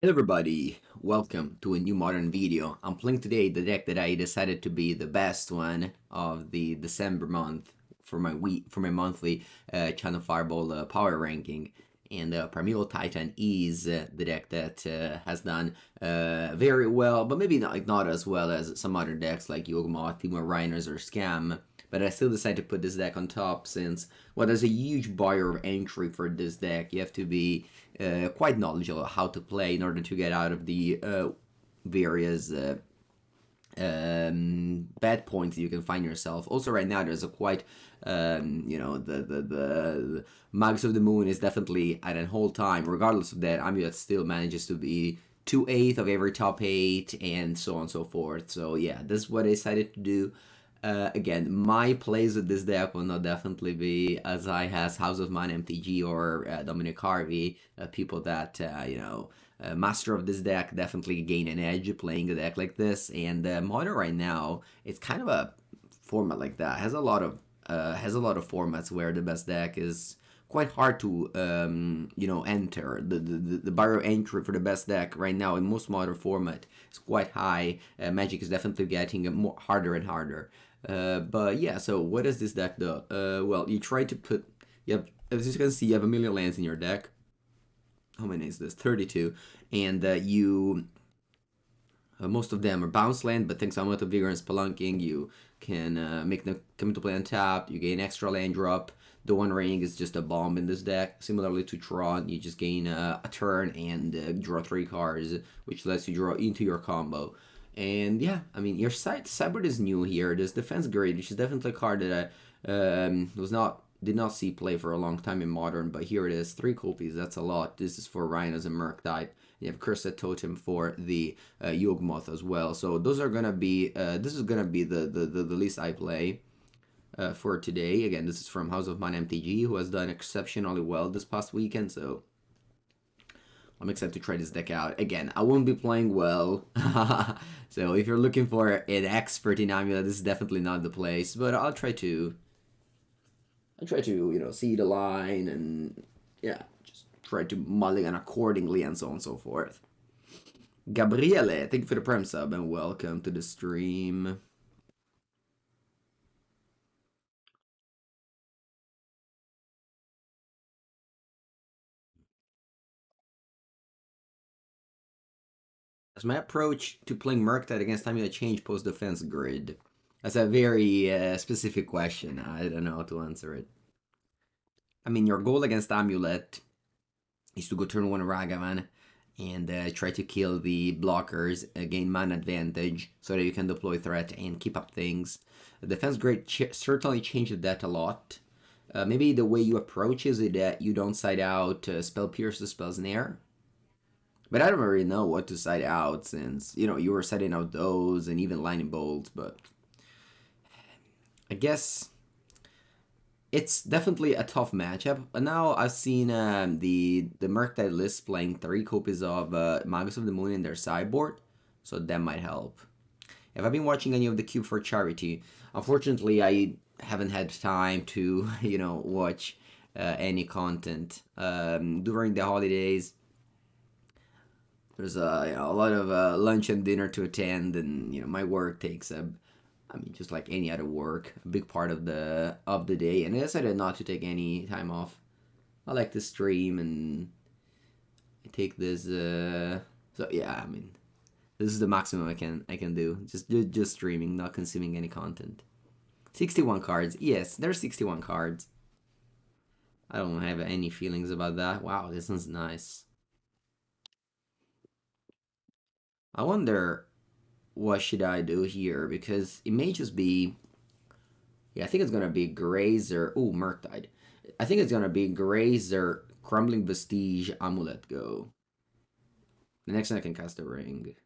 Hello everybody, welcome to a new modern video. I'm playing today the deck that I decided to be the best one of the December month for my monthly Channel Fireball power ranking. And Primeval Titan is the deck that has done very well, but maybe not as well as some other decks like Yawgmoth, Team of Rhinos, or Scam. But I still decided to put this deck on top since, well, there's a huge barrier of entry for this deck. You have to be quite knowledgeable of how to play in order to get out of the various bad points you can find yourself. Also, right now there's a quite, the Magus of the Moon is definitely at an whole time. Regardless of that, Amulet still manages to be 2/8 of every top 8, and so on and so forth. So yeah, this is what I decided to do. Again, my plays with this deck will not definitely be as high as House of Man MTG or Dominic Harvey, people that, master of this deck definitely gain an edge playing a deck like this. And Modern right now, it's kind of a format like that. Has a lot of formats where the best deck is quite hard to enter. The barrier entry for the best deck right now in most modern format is quite high. Magic is definitely getting more harder and harder. But yeah, so what does this deck do? Well, you try to put, as you can see, you have a million lands in your deck. How many is this? 32. And most of them are bounce land, but thanks to Amulet of Vigor and Spelunking, you can make them come into play untapped. You gain extra land drop. The One Ring is just a bomb in this deck. Similarly to Tron, you just gain a turn and draw 3 cards, which lets you draw into your combo. And yeah, I mean, your sideboard is new here. There's Defense Grid, which is definitely a card that I did not see play for a long time in Modern, but here it is. 3 copies, that's a lot. This is for Rhinos and Murktide. You have Cursed Totem for the Yawgmoth as well. So those are gonna be. This is gonna be the list I play for today. Again, this is from House of Man MTG, who has done exceptionally well this past weekend. So I'm excited to try this deck out. Again, I won't be playing well. So if you're looking for an expert in Amulet, this is definitely not the place. But I'll try to see the line and yeah, just try to mulligan accordingly and so on and so forth. Gabriele, thank you for the Prime sub and welcome to the stream. As my approach to playing Murktide against Amulet change post defense grid? That's a very specific question. I don't know how to answer it. I mean, your goal against Amulet is to go turn 1 Ragavan and try to kill the blockers, gain mana advantage, so that you can deploy threat and keep up things. The defense grid certainly changed that a lot. Maybe the way you approach is that you don't side out Spell Pierce to Spell Snare. But I don't really know what to side out since, you were setting out those and even Lightning Bolts, but I guess it's definitely a tough matchup. But now I've seen the Murktide list playing 3 copies of Magus of the Moon in their sideboard, so that might help. Have I been watching any of the Cube for Charity? Unfortunately, I haven't had time to, watch any content. During the holidays, there's a lot of lunch and dinner to attend, and my work takes just like any other work, a big part of the day. And I decided not to take any time off. I like to stream, and I take this. So yeah, I mean, this is the maximum I can do. Just streaming, not consuming any content. 61 cards. Yes, there's 61 cards. I don't have any feelings about that. Wow, this one's nice. I wonder what should I do here, because it may just be, yeah, I think it's gonna be Grazer. Ooh, Murktide. I think it's gonna be Grazer, Crumbling Vestige, Amulet go. The next one I can cast a ring.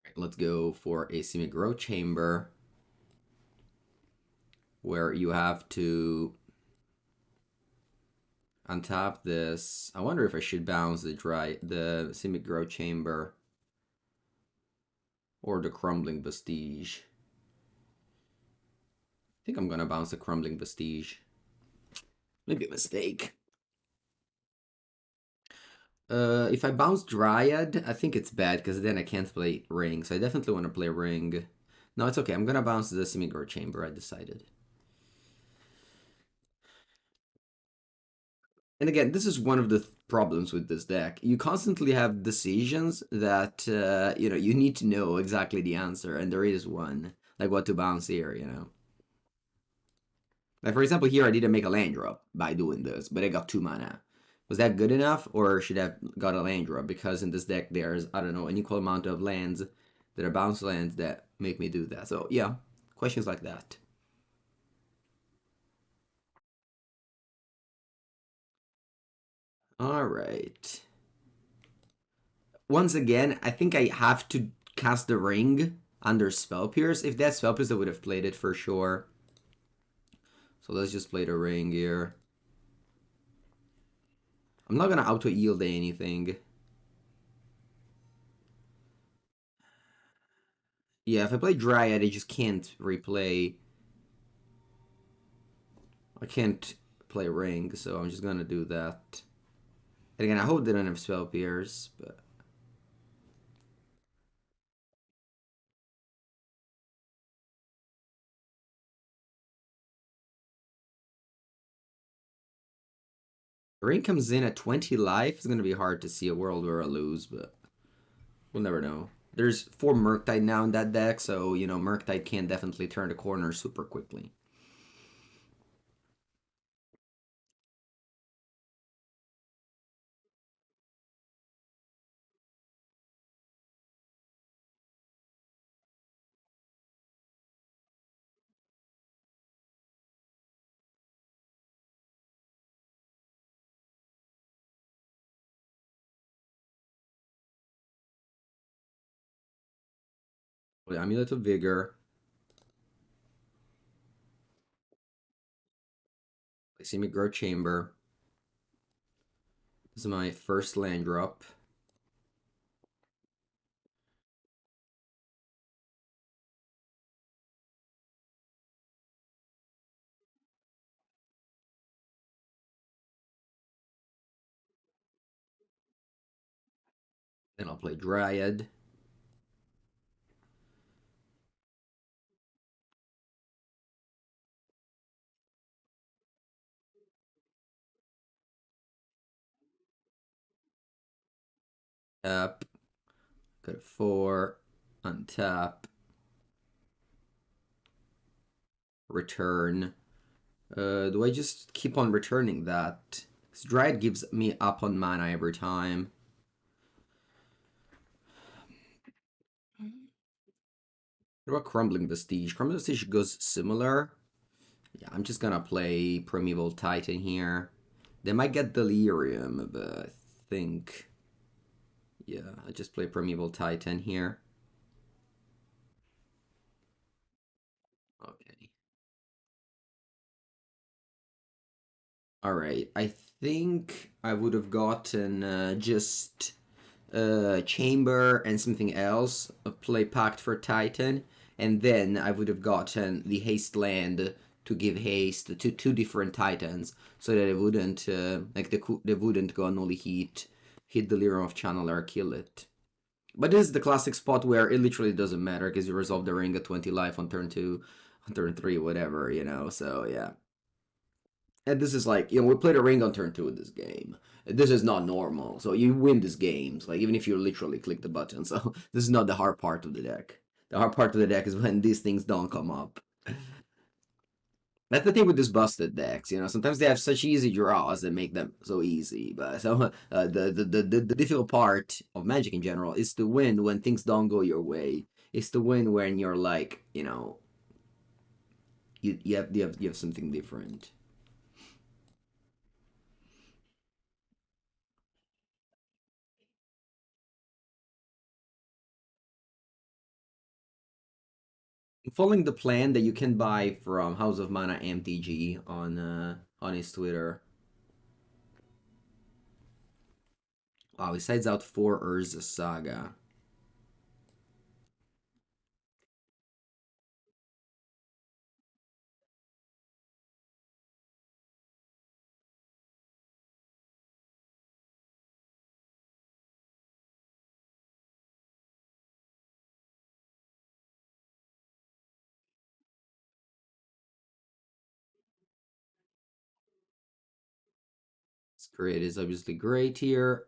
Right, let's go for a semi-growth chamber where you have to untap this. I wonder if I should bounce the Simic Growth Chamber or the Crumbling Vestige. I think I'm gonna bounce the Crumbling Vestige. Maybe a mistake. If I bounce Dryad, I think it's bad because then I can't play Ring. So I definitely want to play Ring. No, it's okay. I'm gonna bounce the Simic Growth Chamber. I decided. And again, this is one of the problems with this deck. You constantly have decisions that you need to know exactly the answer, and there is one, like what to bounce here. Like for example, here I didn't make a land drop by doing this, but I got 2 mana. Was that good enough, or should I have got a land drop? Because in this deck there's, I don't know, an equal amount of lands that are bounce lands that make me do that. So yeah, questions like that. All right. Once again, I think I have to cast the ring under Spell Pierce. If that's Spell Pierce, I would have played it for sure. So let's just play the ring here. I'm not gonna auto-yield anything. Yeah, if I play Dryad, I just can't replay. I can't play ring, so I'm just gonna do that. And again, I hope they don't have Spell Pierce, but... Ring comes in at 20 life. It's gonna be hard to see a world where I lose, but we'll never know. There's 4 Murktide now in that deck, so, Murktide can definitely turn the corner super quickly. The Amulet of Vigor. Simic Growth Chamber. This is my first land drop. Then I'll play Dryad. Tap. Go to 4. Untap. Return. Do I just keep on returning that? Because Dryad gives me up on mana every time. What about Crumbling Vestige? Crumbling Vestige goes similar. Yeah, I'm just gonna play Primeval Titan here. They might get Delirium, but I think... Yeah, I just play Primeval Titan here. Okay. Alright, I think I would have gotten just Chamber and something else, play Pact for Titan, and then I would have gotten the haste land to give haste to 2 different Titans, so that it wouldn't, they wouldn't go on only hit the Delirium of Channeler, kill it. But this is the classic spot where it literally doesn't matter, because you resolve the ring at 20 life on turn 2, on turn 3, whatever, so yeah. And this is like, we played a ring on turn 2 in this game. This is not normal. So you win these games, like even if you literally click the button. So this is not the hard part of the deck. The hard part of the deck is when these things don't come up. That's the thing with these busted decks, Sometimes they have such easy draws that make them so easy. But the difficult part of Magic in general is to win when things don't go your way. It's to win when you're like, you have something different. Following the plan that you can buy from House of Mana MTG on his Twitter. Oh, he sides out 4 Urza Saga. This grid is obviously great here.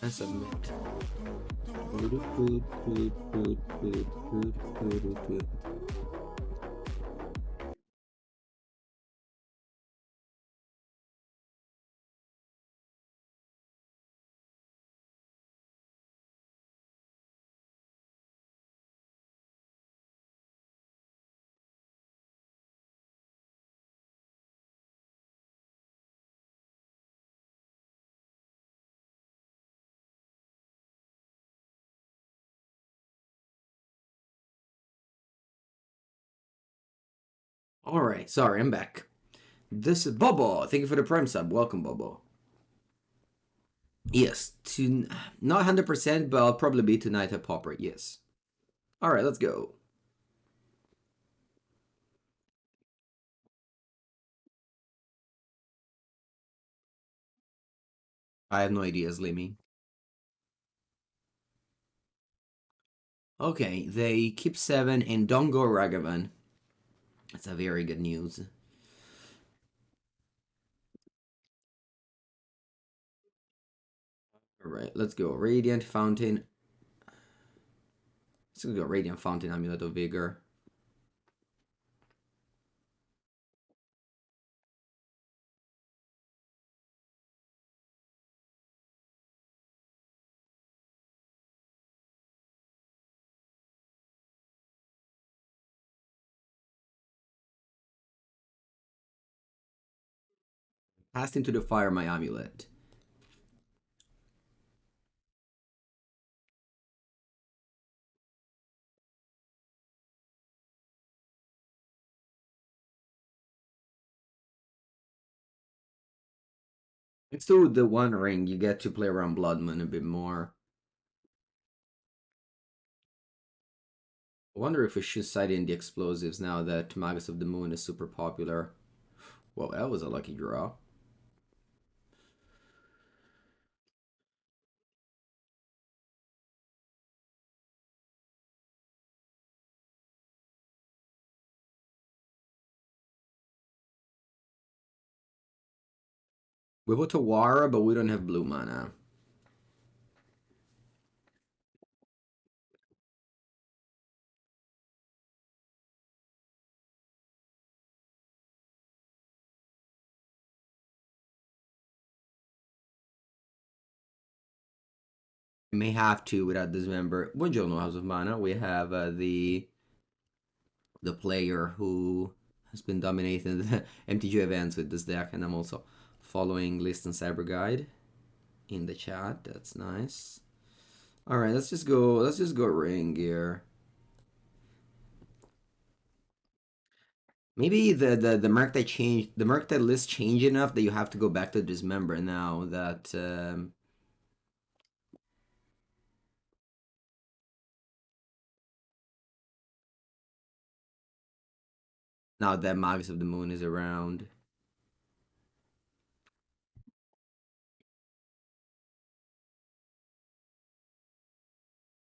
And submit. Alright, sorry, I'm back. This is Bobo. Thank you for the Prime sub. Welcome, Bobo. Yes, to not 100%, but I'll probably be tonight at Popper. Yes. Alright, let's go. I have no idea, Slimmy. Okay, they keep 7 and don't go Ragavan. That's a very good news. Alright, let's go. Radiant Fountain. Let's go Radiant Fountain, Amulet of Vigor. Cast into the fire my amulet. Next to the One Ring, you get to play around Blood Moon a bit more. I wonder if we should side in the explosives now that Magus of the Moon is super popular. Well, that was a lucky draw. We have Otawara, but we don't have blue mana. We may have to without this member. We don't know House of Mana. We have the player who has been dominating the MTGO events with this deck, and I'm also following List and Cyber Guide in the chat. That's nice. All right, let's just go. Let's just go ring here. Maybe the Murktide list changed enough that you have to go back to Dismember now that now that Magus of the Moon is around.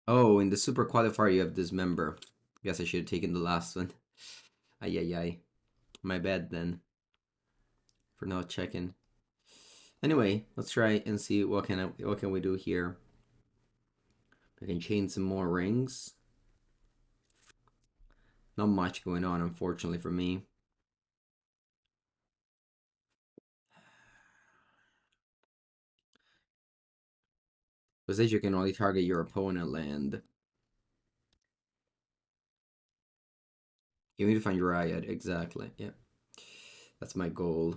Oh, in the Super Qualifier you have Dismember. Guess I should have taken the last one. Ay ay ay. My bad then. For not checking. Anyway, let's try and see what can we do here. I can chain some more rings. Not much going on, unfortunately, for me. Boseiju can only target your opponent land. You need to find Dryad, exactly. Yeah. That's my goal.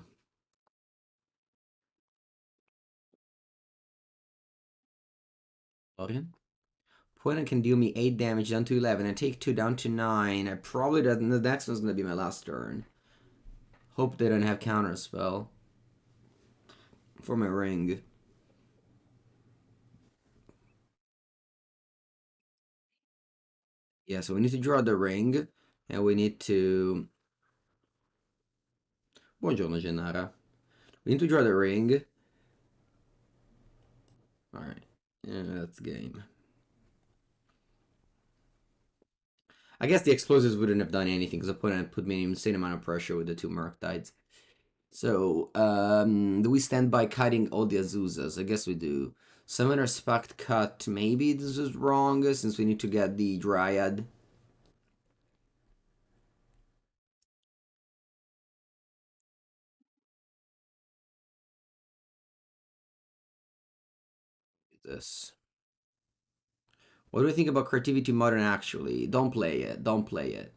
Opponent can deal me 8 damage down to 11 and take 2 down to 9. I probably doesn't. The next one's gonna be my last turn. Hope they don't have counterspell for my ring. Yeah, so we need to draw the ring, and we need to... Buongiorno, Gennara. We need to draw the ring. Alright, yeah, that's game. I guess the explosives wouldn't have done anything, because opponent put me in an insane amount of pressure with the two Murktides. So, do we stand by cutting all the Azuzas? I guess we do. Summoner's Pact cut, maybe this is wrong, since we need to get the Dryad. This. What do we think about Creativity Modern actually? Don't play it. Don't play it.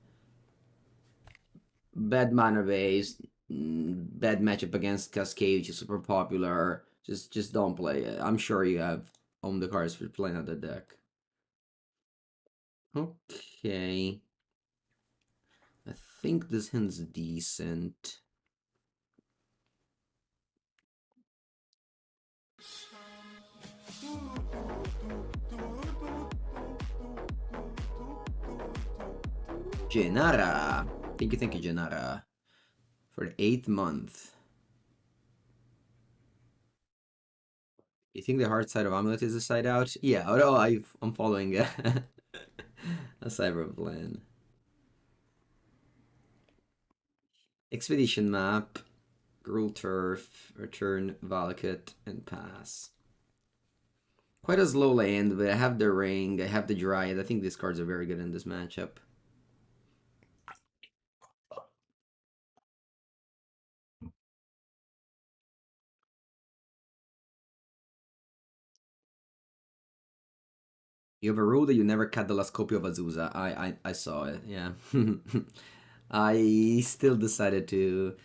Bad mana base. Bad matchup against Cascade, which is super popular. Just don't play it. I'm sure you have owned the cards for playing on the deck. Okay. I think this hand's decent. Gennara. Thank you, Gennara. For the 8th month. You think the hard side of Amulet is the side out? Yeah, oh, I'm following a cyber plan. Expedition map. Gruul Turf. Return Valakut and pass. Quite a slow land, but I have the ring, I have the Dryad. I think these cards are very good in this matchup. You have a rule that you never cut the last copy of Azusa. I saw it, yeah. I still decided to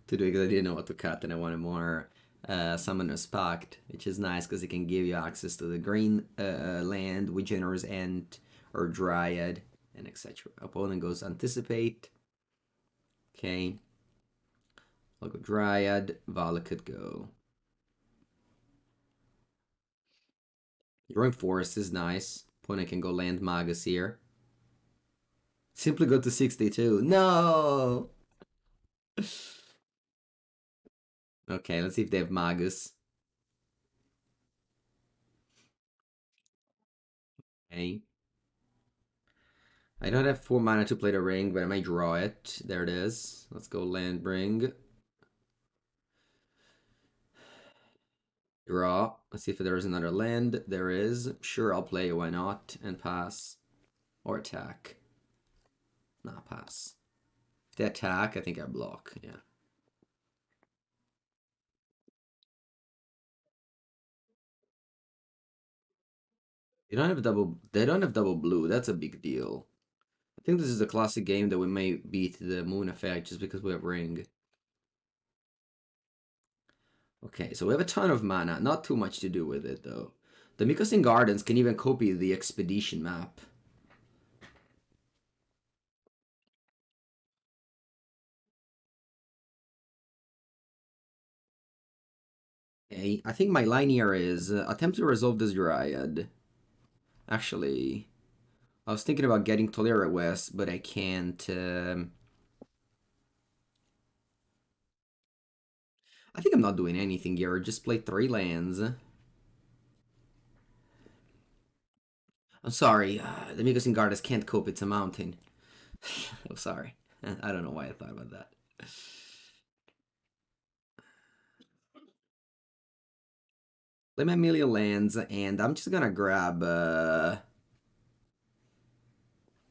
do it because I didn't know what to cut and I wanted more Summoner's Pact, which is nice because it can give you access to the green land with Generous Ent or Dryad and etc. Opponent goes Anticipate. Okay. I'll go Dryad, Valakut go. Drawing Forest is nice. Opponent can go land Magus here. Simply go to 62. No! Okay, let's see if they have Magus. Okay. I don't have 4 mana to play the ring, but I might draw it. There it is. Let's go land ring. Draw. Let's see if there is another land. There is. Sure, I'll play. Why not? And pass. Or attack. Nah, pass. If they attack, I think I block. Yeah. They don't have double. They don't have double blue. That's a big deal. I think this is a classic game that we may beat the Moon effect just because we have ring. Okay, so we have a ton of mana. Not too much to do with it though. The Mycosynth Gardens can even copy the expedition map. Okay, I think my line here is attempt to resolve this Dryad. Actually, I was thinking about getting Tolaria West, but I can't. I think I'm not doing anything here. Just play 3 lands. I'm sorry, the Mycosynth Gardens can't cope. It's a mountain. I'm sorry. I don't know why I thought about that. Play my million lands, and I'm just gonna grab.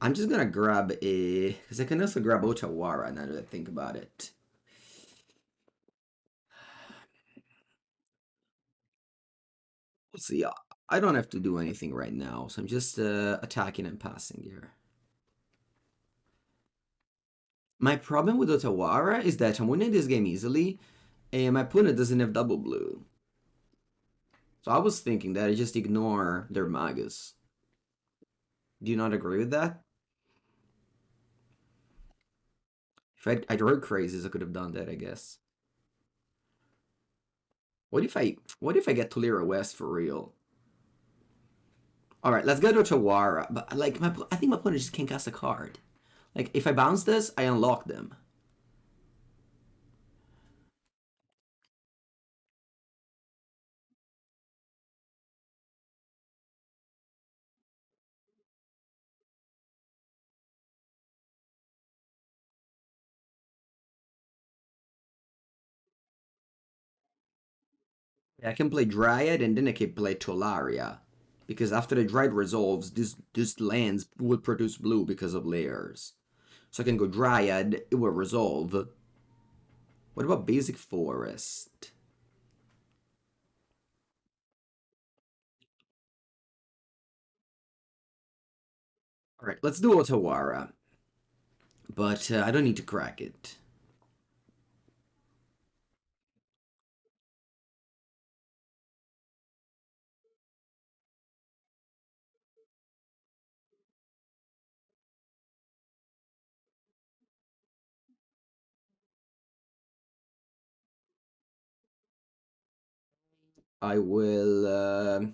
I'm just gonna grab a, because I can also grab Otawara now that I think about it. We'll see. I don't have to do anything right now, so I'm just attacking and passing here. My problem with Otawara is that I'm winning this game easily, and my opponent doesn't have double blue. So I was thinking that I just ignore their Magus. Do you not agree with that? If I'd heard crazes, I could have done that, I guess. What if I get Tolaria West for real? All right, let's go to Otawara. But like, I think my opponent just can't cast a card. Like, if I bounce this, I unlock them. I can play Dryad and then I can play Tolaria. Because after the Dryad resolves, this lands will produce blue because of layers. So I can go Dryad, it will resolve. What about Basic Forest? Alright, let's do Otawara. But I don't need to crack it. I will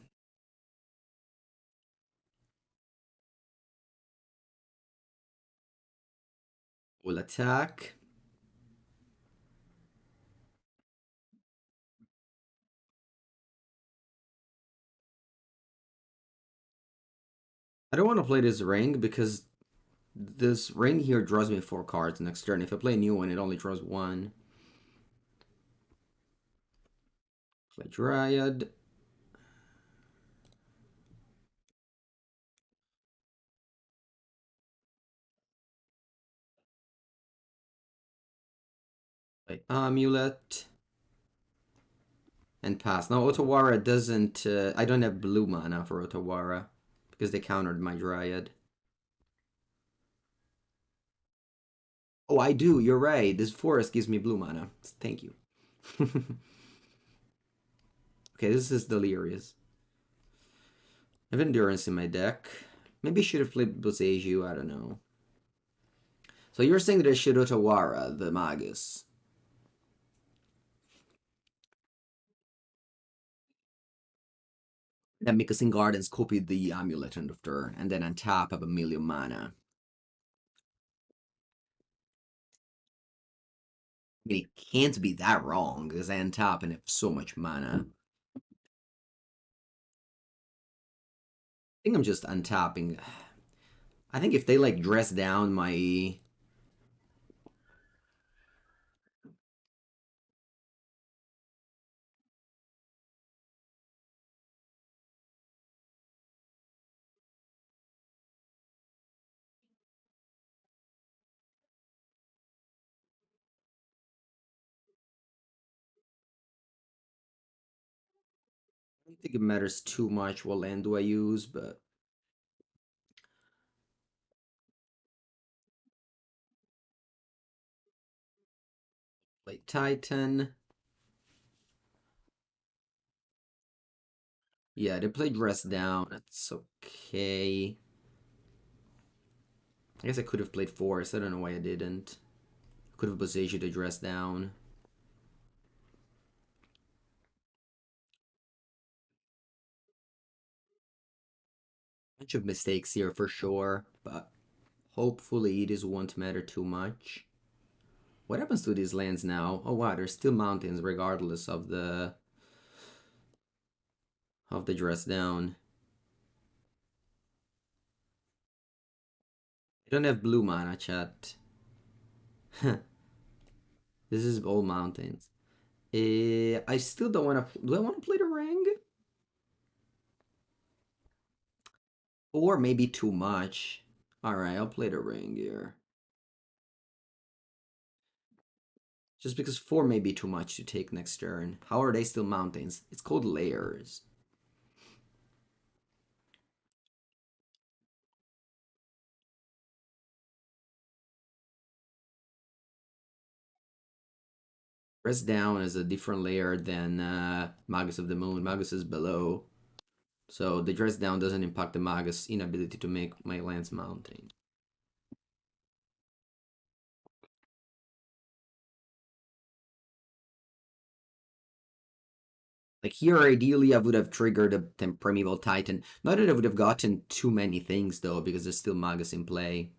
attack. I don't want to play this ring because this ring here draws me 4 cards next turn. If I play a new one, it only draws 1. Play Dryad. Play Amulet. And pass. Now Otawara doesn't... I don't have blue mana for Otawara because they countered my Dryad. Oh, I do. You're right. This forest gives me blue mana. Thank you. Okay, this is delirious. I have endurance in my deck. Maybe I should have played Boseiju. I don't know. So you're saying that I should Otawara, the Magus. That Mycosynth Gardens copied the Amulet end of turn, and then on top of a million mana. I mean, it can't be that wrong, because I untap and have so much mana. I think I'm just untapping. I think if they, like, dress down my... I don't think it matters too much what land do I use, but... Play Titan. Yeah, they play dress down. That's okay. I guess I could have played Forest. I don't know why I didn't. Could have Boseiju to dress down. Bunch of mistakes here for sure, but hopefully these won't matter too much. What happens to these lands now? Oh wow, there's still mountains regardless of the dress down. I don't have blue mana, chat. This is all mountains. I still don't want to. Do I want to play the ring? Or maybe too much. Alright, I'll play the ring here. Just because 4 may be too much to take next turn. How are they still mountains? It's called layers. Press down is a different layer than Magus of the Moon. Magus is below. So the dress down doesn't impact the Magus' inability to make my lands mountain. Like here, ideally, I would have triggered the Primeval Titan. Not that I would have gotten too many things, though, because there's still Magus in play.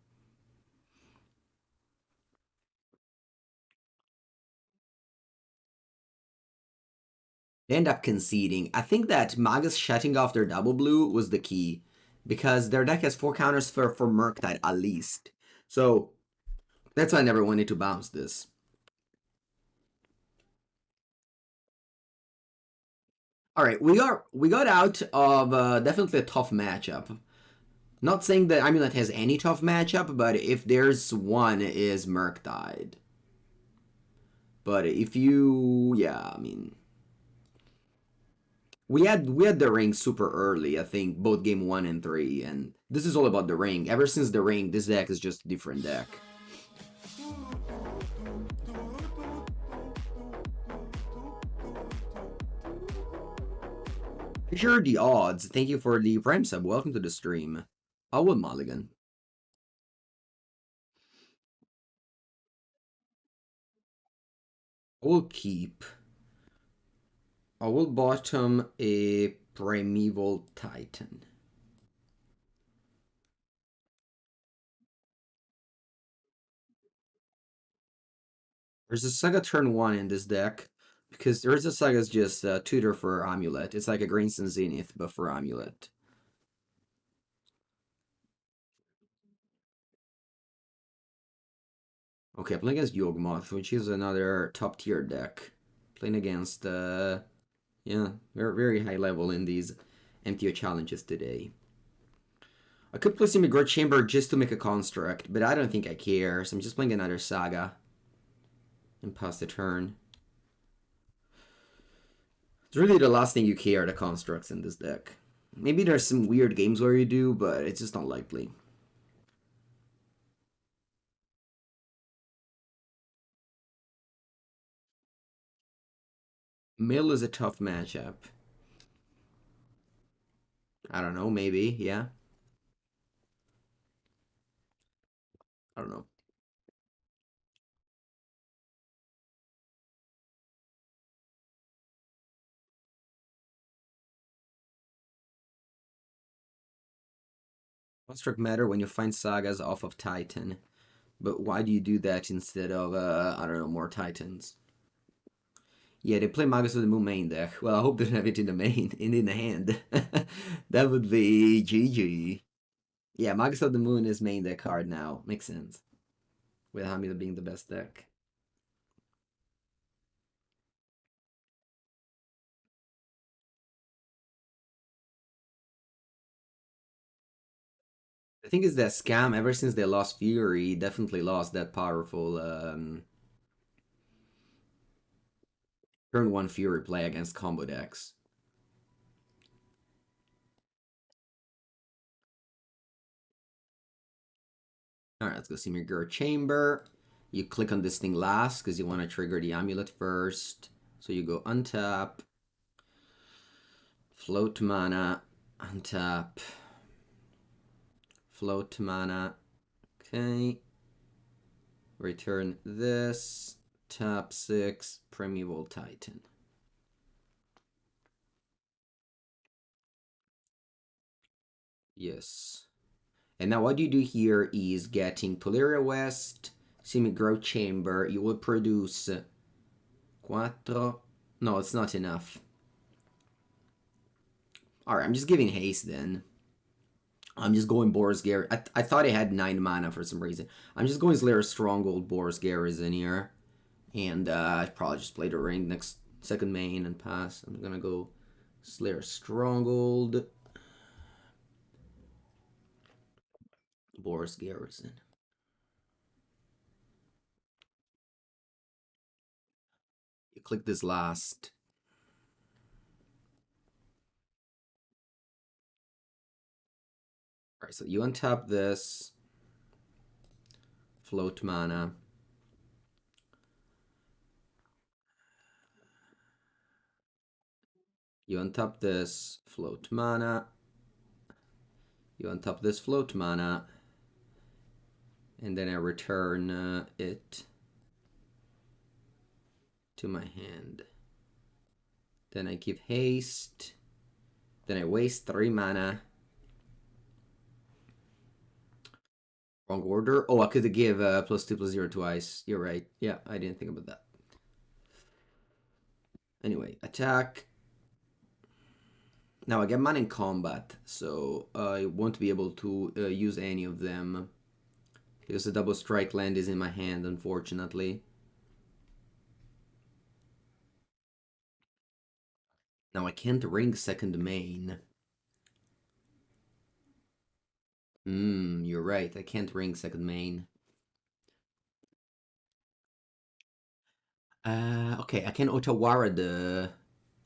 They end up conceding. I think that Magus shutting off their double blue was the key, because their deck has 4 counters for Murktide, at least. So, that's why I never wanted to bounce this. All right, we got out of definitely a tough matchup. Not saying that Amulet has any tough matchup, but if there's one, is Murktide. But if you, yeah, I mean, we had the ring super early. I think both game 1 and 3, and this is all about the ring. Ever since the ring, this deck is just a different deck. Sure, the odds. Thank you for the Prime sub. Welcome to the stream. I will mulligan. I will keep. I will bottom a Primeval Titan. There's a Saga turn 1 in this deck, because Urza Saga is just a tutor for Amulet. It's like a Greenstone Zenith, but for Amulet. Okay, playing against Yawgmoth, which is another top tier deck. Playing against, yeah, very, very high level in these MTGO challenges today. I could play Simigor Chamber just to make a construct, but I don't think I care, so I'm just playing another Saga. And pass the turn. It's really the last thing you care, the constructs in this deck. Maybe there's some weird games where you do, but it's just not likely. Mill is a tough matchup. I don't know, maybe, yeah. I don't know. Construct matter when you find sagas off of Titan. But why do you do that instead of, I don't know, more Titans? Yeah, they play Magus of the Moon main deck. Well, I hope they don't have it in the main, in the hand. That would be GG. Yeah, Magus of the Moon is main deck card now. Makes sense. With Hamida being the best deck. I think it's that scam. Ever since they lost Fury, definitely lost that powerful turn 1 Fury play against combo decks. Alright, let's go Simigor Chamber. You click on this thing last because you want to trigger the amulet first. So you go untap, float mana, untap, float mana. Okay. Return this, tap 6, Primeval Titan. Yes. And now what you do here is getting Tolaria West, Semi-Growth Chamber. You will produce 4. No, it's not enough. Alright, I'm just giving haste then. I'm just going Boros Garrison. I thought I had 9 mana for some reason. I'm just going Slayers Stronghold, Boros Garrison here. And I probably just play the ring next second main and pass. I'm gonna go Slayers Stronghold, Boros Garrison. You click this last. Alright, so you untap this. Float mana. You untap this. Float mana. You untap this float mana. And then I return it to my hand. Then I give haste. Then I waste 3 mana. Wrong order. Oh, I could give +2/+0 twice. You're right. Yeah, I didn't think about that. Anyway, attack. Now I get mana in combat, so I won't be able to use any of them. Because the double strike land is in my hand, unfortunately. Now I can't ring second main. You're right. I can't ring second main. Okay, I can Otawara the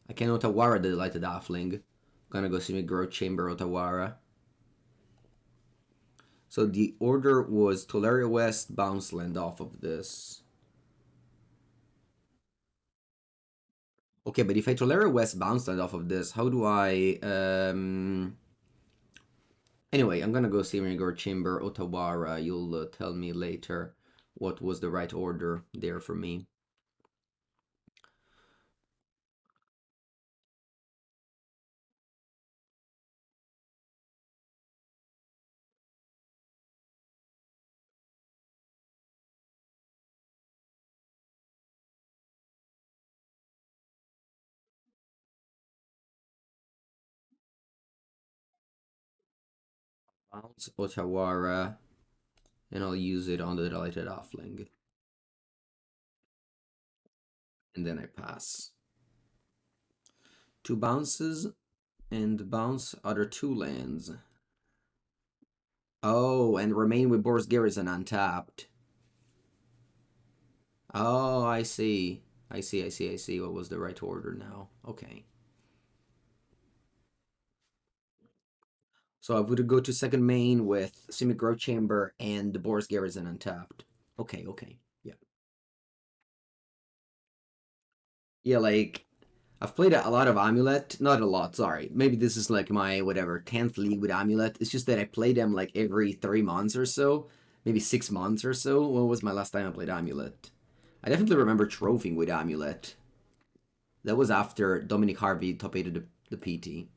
Lighted Halfling. Gonna go see me Growth Chamber Otawara. So the order was Tolaria West, bounce land off of this. Okay, but if I Tolaria West bounce land off of this, how do I Anyway, I'm gonna go see Growth Chamber Otawara. You'll tell me later what was the right order there for me. Bounce Otawara, and I'll use it on the Lighted Halfling. And then I pass. 2 bounces, and bounce other 2 lands. Oh, and remain with Boros Garrison untapped. Oh, I see. I see. What was the right order now? Okay. So I would go to second main with Simic Growth Chamber and the Boros Garrison untapped. Okay. Yeah. Yeah, like, I've played a lot of Amulet. Not a lot, sorry. Maybe this is like my, whatever, 10th league with Amulet. It's just that I play them like every 3 months or so. Maybe 6 months or so. When was my last time I played Amulet? I definitely remember trophying with Amulet. That was after Dominic Harvey top 8 the PT.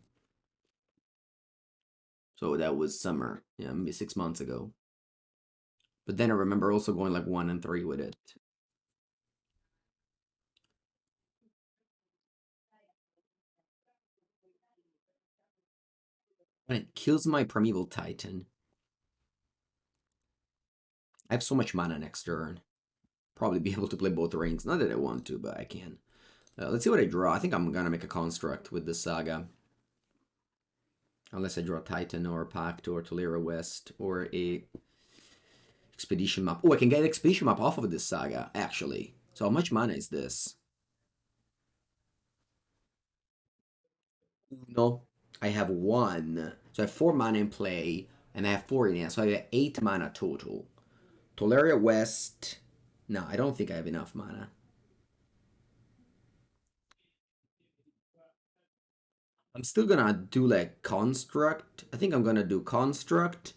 So that was summer. Yeah, maybe 6 months ago. But then I remember also going like 1 and 3 with it. And it kills my Primeval Titan. I have so much mana next turn. Probably be able to play both rings. Not that I want to, but I can. Let's see what I draw. I think I'm gonna make a construct with this saga. Unless I draw Titan or Pact or Tolaria West or a Expedition map. Oh, I can get Expedition map off of this saga, actually. So how much mana is this? No, I have 1. So I have 4 mana in play, and I have 4 in hand. So I have 8 mana total. Tolaria West. No, I don't think I have enough mana. I'm still gonna do like Construct. I think I'm gonna do Construct.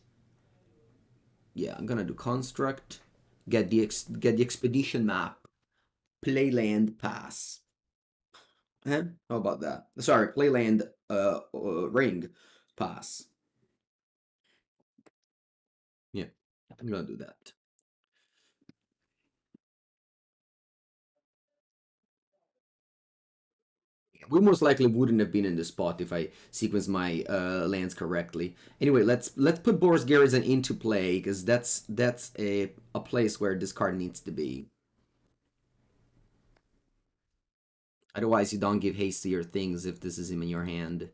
Yeah, I'm gonna do Construct. Get the Expedition map. Play land, pass. How about that? Sorry, play land, ring, pass. Yeah, I'm gonna do that. We most likely wouldn't have been in this spot if I sequenced my lands correctly. Anyway, let's put Boros Garrison into play because that's a place where this card needs to be. Otherwise, you don't give haste to your things if this is him in your hand.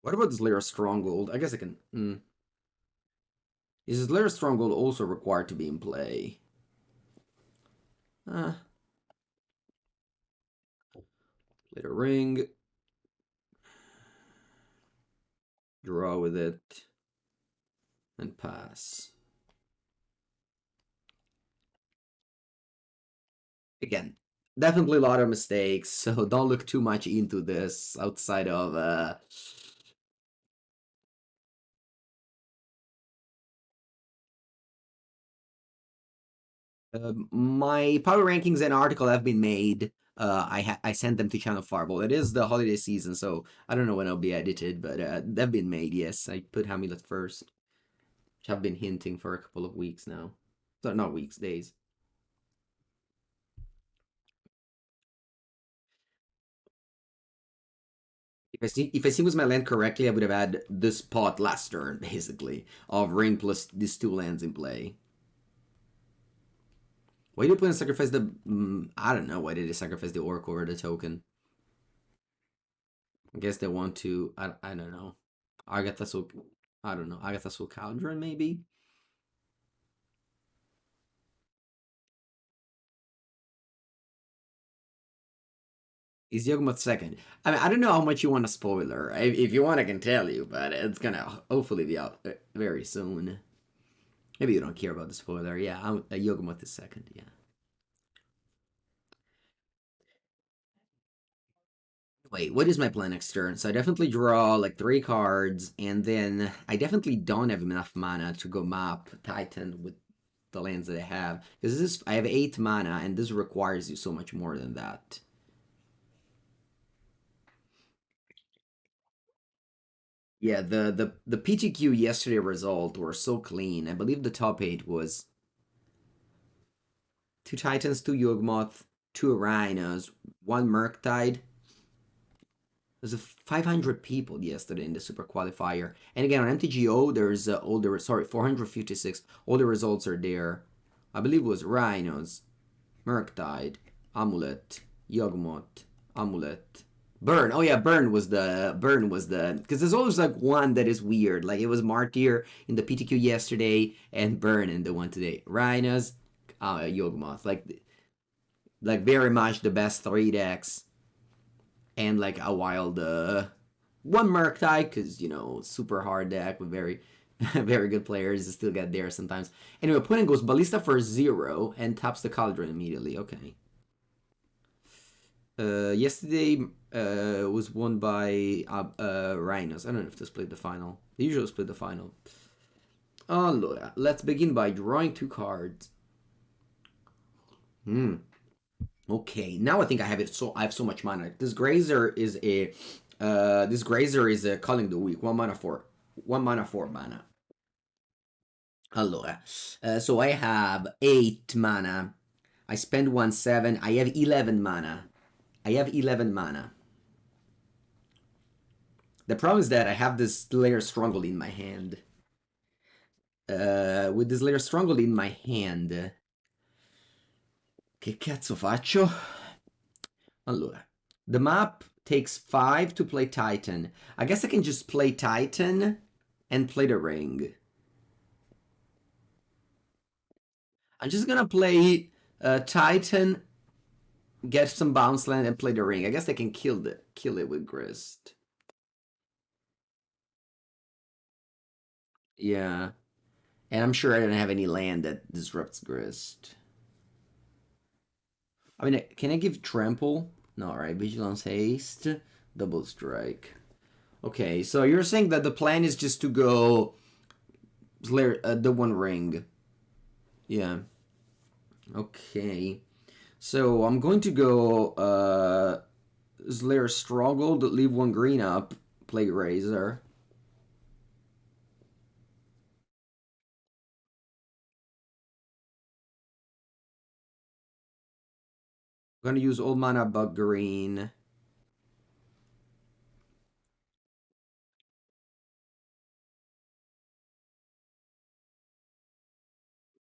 What about Slayers Stronghold? I guess I can. Is Slayers Stronghold also required to be in play? Play the ring. Draw with it. And pass. Again, definitely a lot of mistakes, so don't look too much into this outside of My power rankings and article have been made. I sent them to Channel Fireball. It is the holiday season, so I don't know when I'll be edited, but they've been made. Yes, I put Amulet first, which I've been hinting for a couple of weeks now. So not weeks, days. If I sequenced my land correctly, I would have had this pot last turn, basically, of ring plus these two lands in play. Why did opponent sacrifice the... I don't know. Why did they sacrifice the Oracle or the token? I guess they want to... I don't know. Agatha's... I don't know. Agatha's Cauldron, maybe? Is Yawgmoth second? I mean, I don't know how much you want a spoiler. If you want, I can tell you, but it's gonna hopefully be out very soon. Maybe you don't care about the spoiler. Yeah, Yawgmoth is second, yeah. Wait, what is my plan next turn? So I definitely draw like 3 cards, and then I definitely don't have enough mana to go map Titan with the lands that I have. Because this is, I have 8 mana, and this requires you so much more than that. Yeah, the PTQ yesterday result were so clean. I believe the top 8 was 2 Titans, 2 Yawgmoth, 2 Rhinos, 1 Murktide. There's 500 people yesterday in the Super Qualifier. And again, on MTGO, there's all the... Sorry, 456. All the results are there. I believe it was Rhinos, Murktide, Amulet, Yawgmoth, Amulet, Burn. Oh yeah, Burn was the because there's always like one that is weird. Like it was Martyr in the PTQ yesterday and Burn in the one today. Rhinos, Yawgmoth. Like very much the best 3 decks and like a wild one Murktide because you know super hard deck with very very good players still get there sometimes. Anyway, opponent goes Ballista for 0 and taps the Cauldron immediately. Okay. Yesterday was won by Rhinos. I don't know if they split the final. They usually split the final. Allora, let's begin by drawing 2 cards. Okay, now I think I have it. So I have so much mana. This Grazer is a Calling the Weak. 1 mana for 4 mana. Allora, so I have 8 mana. I spend 1/7. I have 11 mana. The problem is that I have this Slayers Stronghold in my hand. With this Slayers Stronghold in my hand, che cazzo faccio? Allora, the map takes 5 to play Titan. I guess I can just play Titan and play the ring. I'm just gonna play Titan, get some bounce land, and play the ring. I guess I can kill it with Grist. Yeah. And I'm sure I don't have any land that disrupts Grist. I mean, can I give Trample? No, right? Vigilance Haste, Double Strike. Okay, so you're saying that the plan is just to go Slayer, the One Ring. Yeah. Okay. So I'm going to go Slayer Stronghold, leave 1 green up, play Razor. I'm going to use Old Mana Bug Green.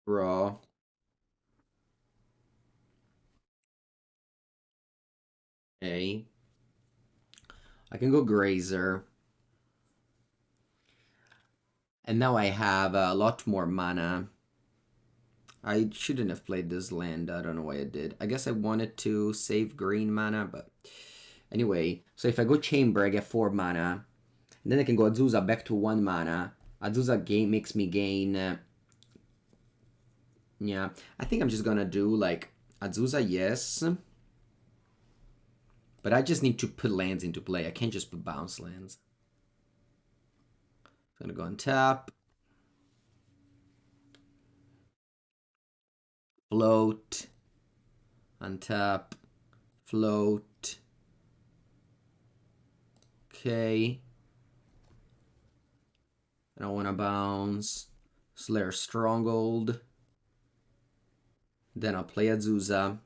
Draw. Okay. I can go Grazer. And now I have a lot more mana. I shouldn't have played this land. I don't know why I did. I guess I wanted to save green mana, but anyway. So if I go Chamber, I get 4 mana. And then I can go Azusa back to 1 mana. Azusa makes me gain... yeah, I think I'm just gonna do like Azusa, yes. But I just need to put lands into play. I can't just put bounce lands. I'm gonna go on tap. Float. Untap. Float. Okay. I don't want to bounce. Slayers Stronghold. Then I'll play Azusa.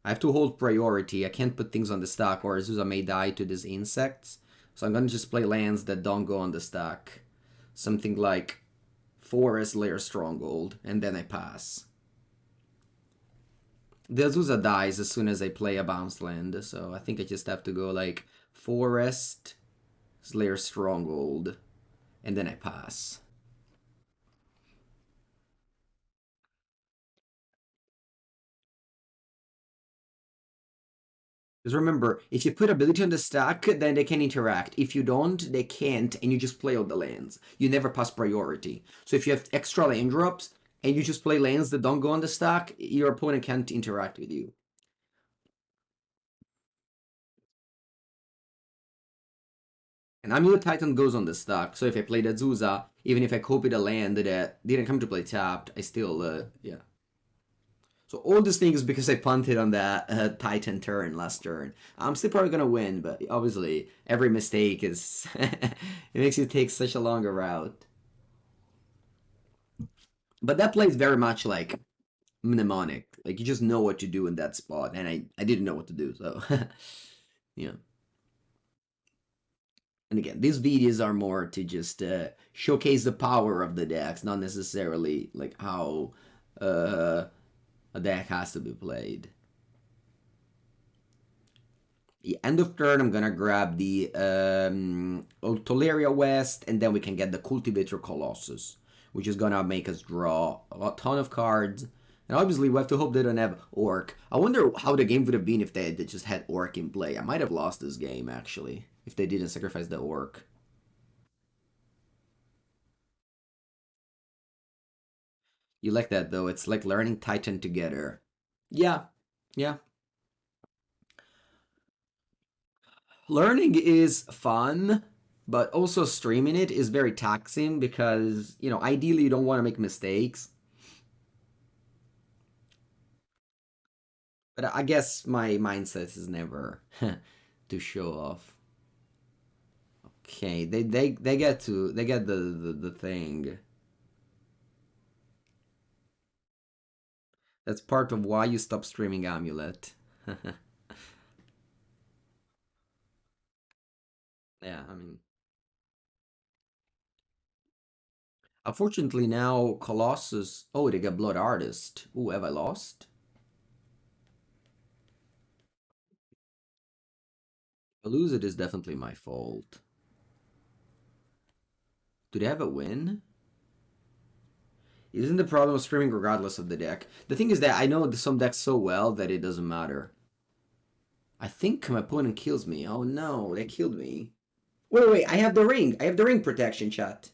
I have to hold priority. I can't put things on the stack or Azusa may die to these insects. So I'm going to just play lands that don't go on the stack. Something like Forest Slayers Stronghold. And then I pass. The Azusa dies as soon as I play a bounce land. So I think I just have to go like Forest Slayers Stronghold. And then I pass. Because remember, if you put ability on the stack, then they can interact. If you don't, they can't, and you just play all the lands. You never pass priority. So if you have extra land drops, and you just play lands that don't go on the stack, your opponent can't interact with you. And Amulet Titan goes on the stack, so if I played Azusa, even if I copied a land that didn't come to play tapped, I still, yeah. So all these things because I punted on that Titan turn last turn. I'm still probably gonna win, but obviously every mistake is it makes you take such a longer route. But that plays very much like mnemonic. Like you just know what to do in that spot, and I didn't know what to do, so yeah. And again, these videos are more to just showcase the power of the decks, not necessarily like how a deck has to be played. The end of turn, I'm gonna grab the Tolaria West, and then we can get the Cultivator Colossus, which is gonna make us draw a ton of cards. And obviously, we have to hope they don't have Orc. I wonder how the game would have been if they just had Orc in play. I might have lost this game, actually, if they didn't sacrifice the Orc. You like that, though. It's like learning Titan together. Yeah, yeah. Learning is fun, but also streaming it is very taxing because, ideally you don't want to make mistakes. But I guess my mindset is never to show off. Okay, they get the thing. That's part of why you stop streaming Amulet. Yeah, I mean, unfortunately now Colossus. Oh, they got Blood Artist. Ooh, have I lost? If I lose it is definitely my fault. Do they have a win? Isn't the problem streaming regardless of the deck? The thing is that I know some decks so well that it doesn't matter. I think my opponent kills me. Oh no, they killed me. Wait, I have the ring. I have the ring protection, chat.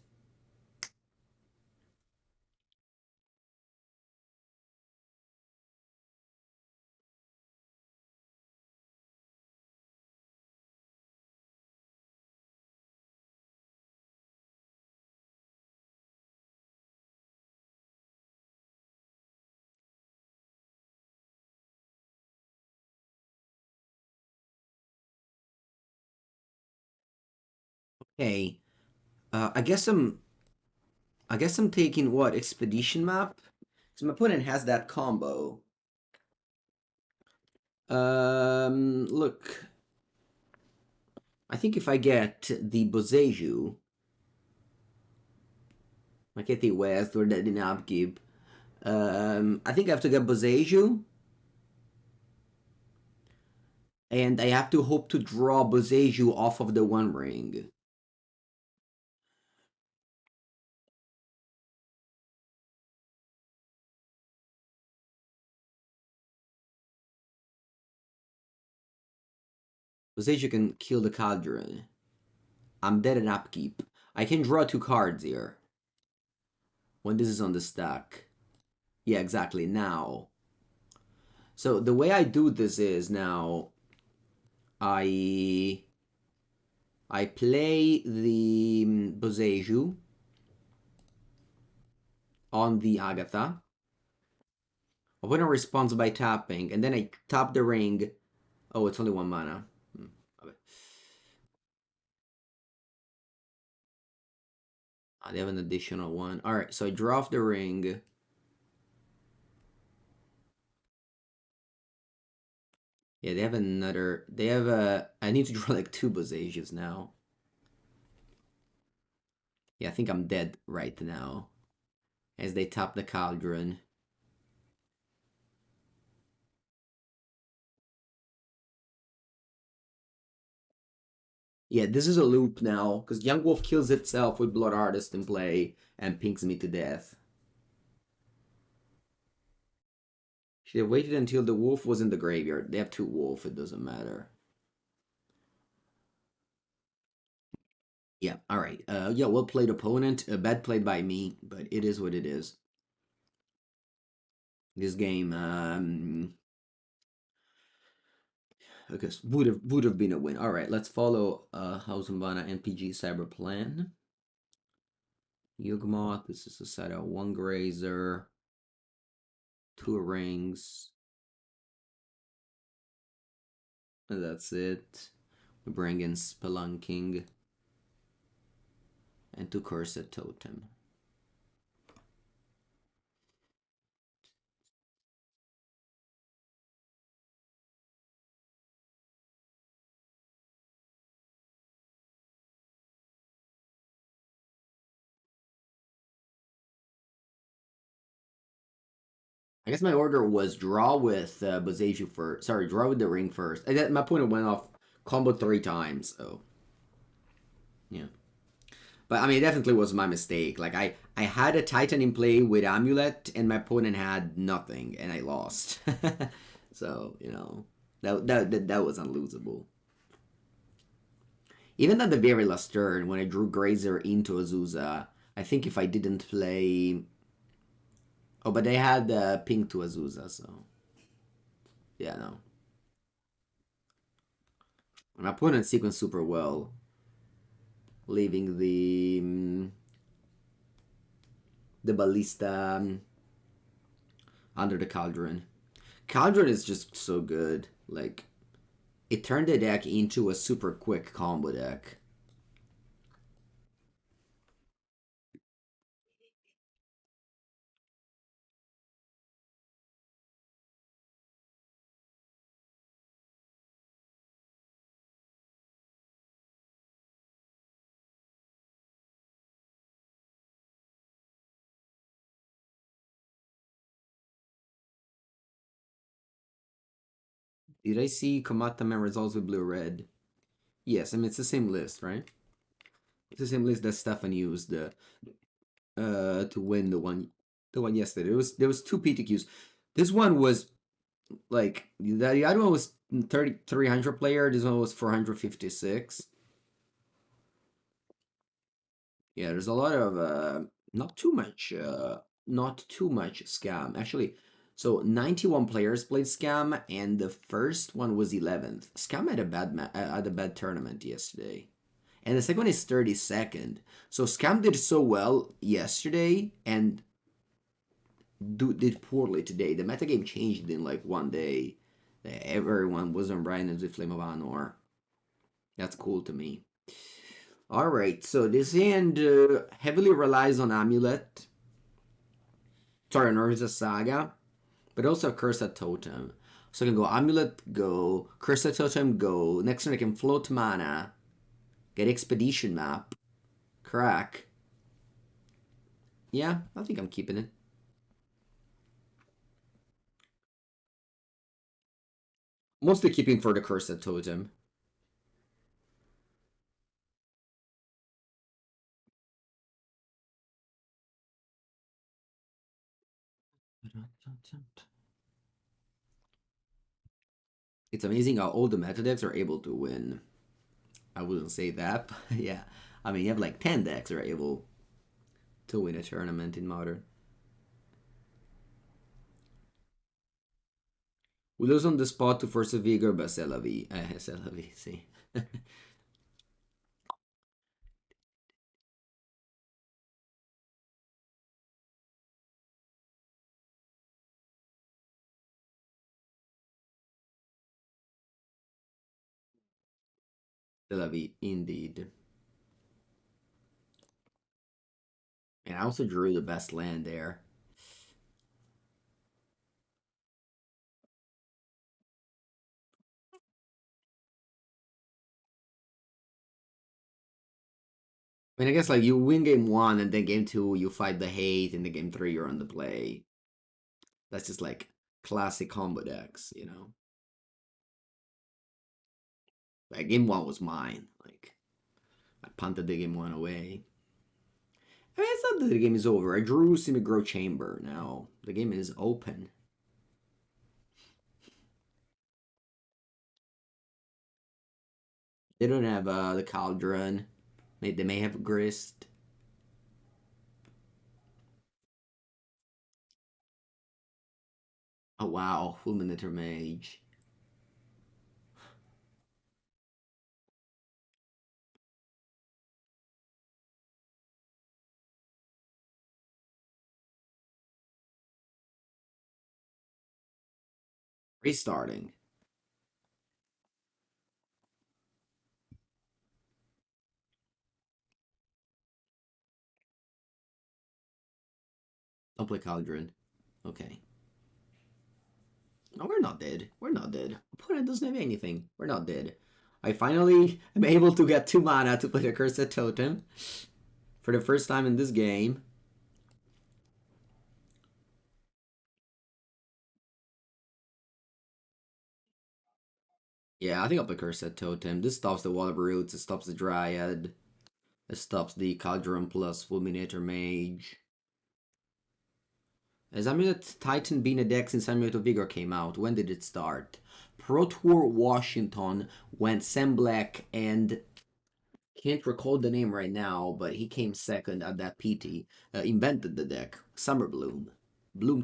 Okay. I guess I'm taking what? Expedition map? So my opponent has that combo. Look. I think if I get the Boseiju, I get the West or the upkeep. I think I have to get Boseiju. And I have to hope to draw Boseiju off of the One Ring. Boseiju can kill the Cauldron. I'm dead in upkeep. I can draw 2 cards here. When this is on the stack. Yeah, exactly, now. So the way I do this is now I play the Boseiju on the Agatha. Opponent responds by tapping, and then I tap the ring. Oh, it's only 1 mana. They have an additional one. Alright, so I draw off the ring. Yeah, they have another. They have a. I need to draw like 2 Boseijus now. Yeah, I think I'm dead right now. As they tap the Cauldron. Yeah, this is a loop now, because Yawgmoth kills itself with Blood Artist in play and pinks me to death. Should have waited until the wolf was in the graveyard. They have 2 wolf, it doesn't matter. Yeah, alright. Yeah, well played opponent. Bad played by me, but it is what it is. This game, I guess would have been a win. Alright, let's follow House Umbana NPG Cyberplan. Yawgmoth, this is a set of 1 Grazer, 2 rings. And that's it. We bring in Spelunking and 2 Cursed Totem. I guess my order was draw with Boseiju first. Sorry, draw with the ring first. My opponent went off combo 3 times, so yeah. But I mean, it definitely was my mistake. Like I had a Titan in play with Amulet, and my opponent had nothing, and I lost. So you know that was unlosable. Even at the very last turn, when I drew Grazer into Azusa, I think if I didn't play, oh, but they had pink to Azusa, so yeah, no. My opponent sequenced super well, leaving the ballista under the Cauldron. Cauldron is just so good. Like, it turned the deck into a super quick combo deck. Did I see Komatama results with blue-red? Yes, I mean, it's the same list, right? It's the same list that Stefan used to win the one yesterday. There was 2 PTQs. This one was like the other one was 3,300 player. This one was 456. Yeah, there's a lot of not too much scam actually. So 91 players played scam, and the first one was 11th. Scam had a bad tournament yesterday, and the second one is 32nd. So scam did so well yesterday and did poorly today. The metagame changed in like one day. Everyone was on Brian and the Flame of Honor. That's cool to me. Alright, so this hand heavily relies on Amulet. Sorry, on Urza Saga, but also Cursed Totem. So I can go Amulet, go, Cursed Totem, go. Next turn I can float mana, get Expedition Map, crack. Yeah, I think I'm keeping it. Mostly keeping for the Cursed Totem. It's amazing how all the meta decks are able to win. I wouldn't say that, but yeah. I mean, you have like 10 decks that are able to win a tournament in Modern. We lose on the spot to Force of Vigor, but c'est la vie. C'est la vie, see. Tel Aviv, indeed. And I also drew the best land there. I mean, I guess like you win game one and then game two you fight the hate, and then game three you're on the play. That's just like classic combo decks, you know. Like game one was mine. Like I punted the game one away. I mean, it's not that the game is over. I drew Simigrow Chamber. Now the game is open. They don't have the Cauldron. They may have Grist. Oh wow, Fulminator Mage. Restarting. Don't play Cauldron. Okay. No, we're not dead. We're not dead. Opponent doesn't have anything. We're not dead. I finally am able to get 2 mana to play the Cursed Totem for the first time in this game. Yeah, I think I'll play Cursed Totem. This stops the Wall of Roots. It stops the Dryad. It stops the Cauldron plus Fulminator Mage. Has Amulet Titan been a deck since Amulet of Vigor came out? When did it start? Pro Tour Washington went Sam Black and can't recall the name right now, but he came second at that PT. Invented the deck, Summer Bloom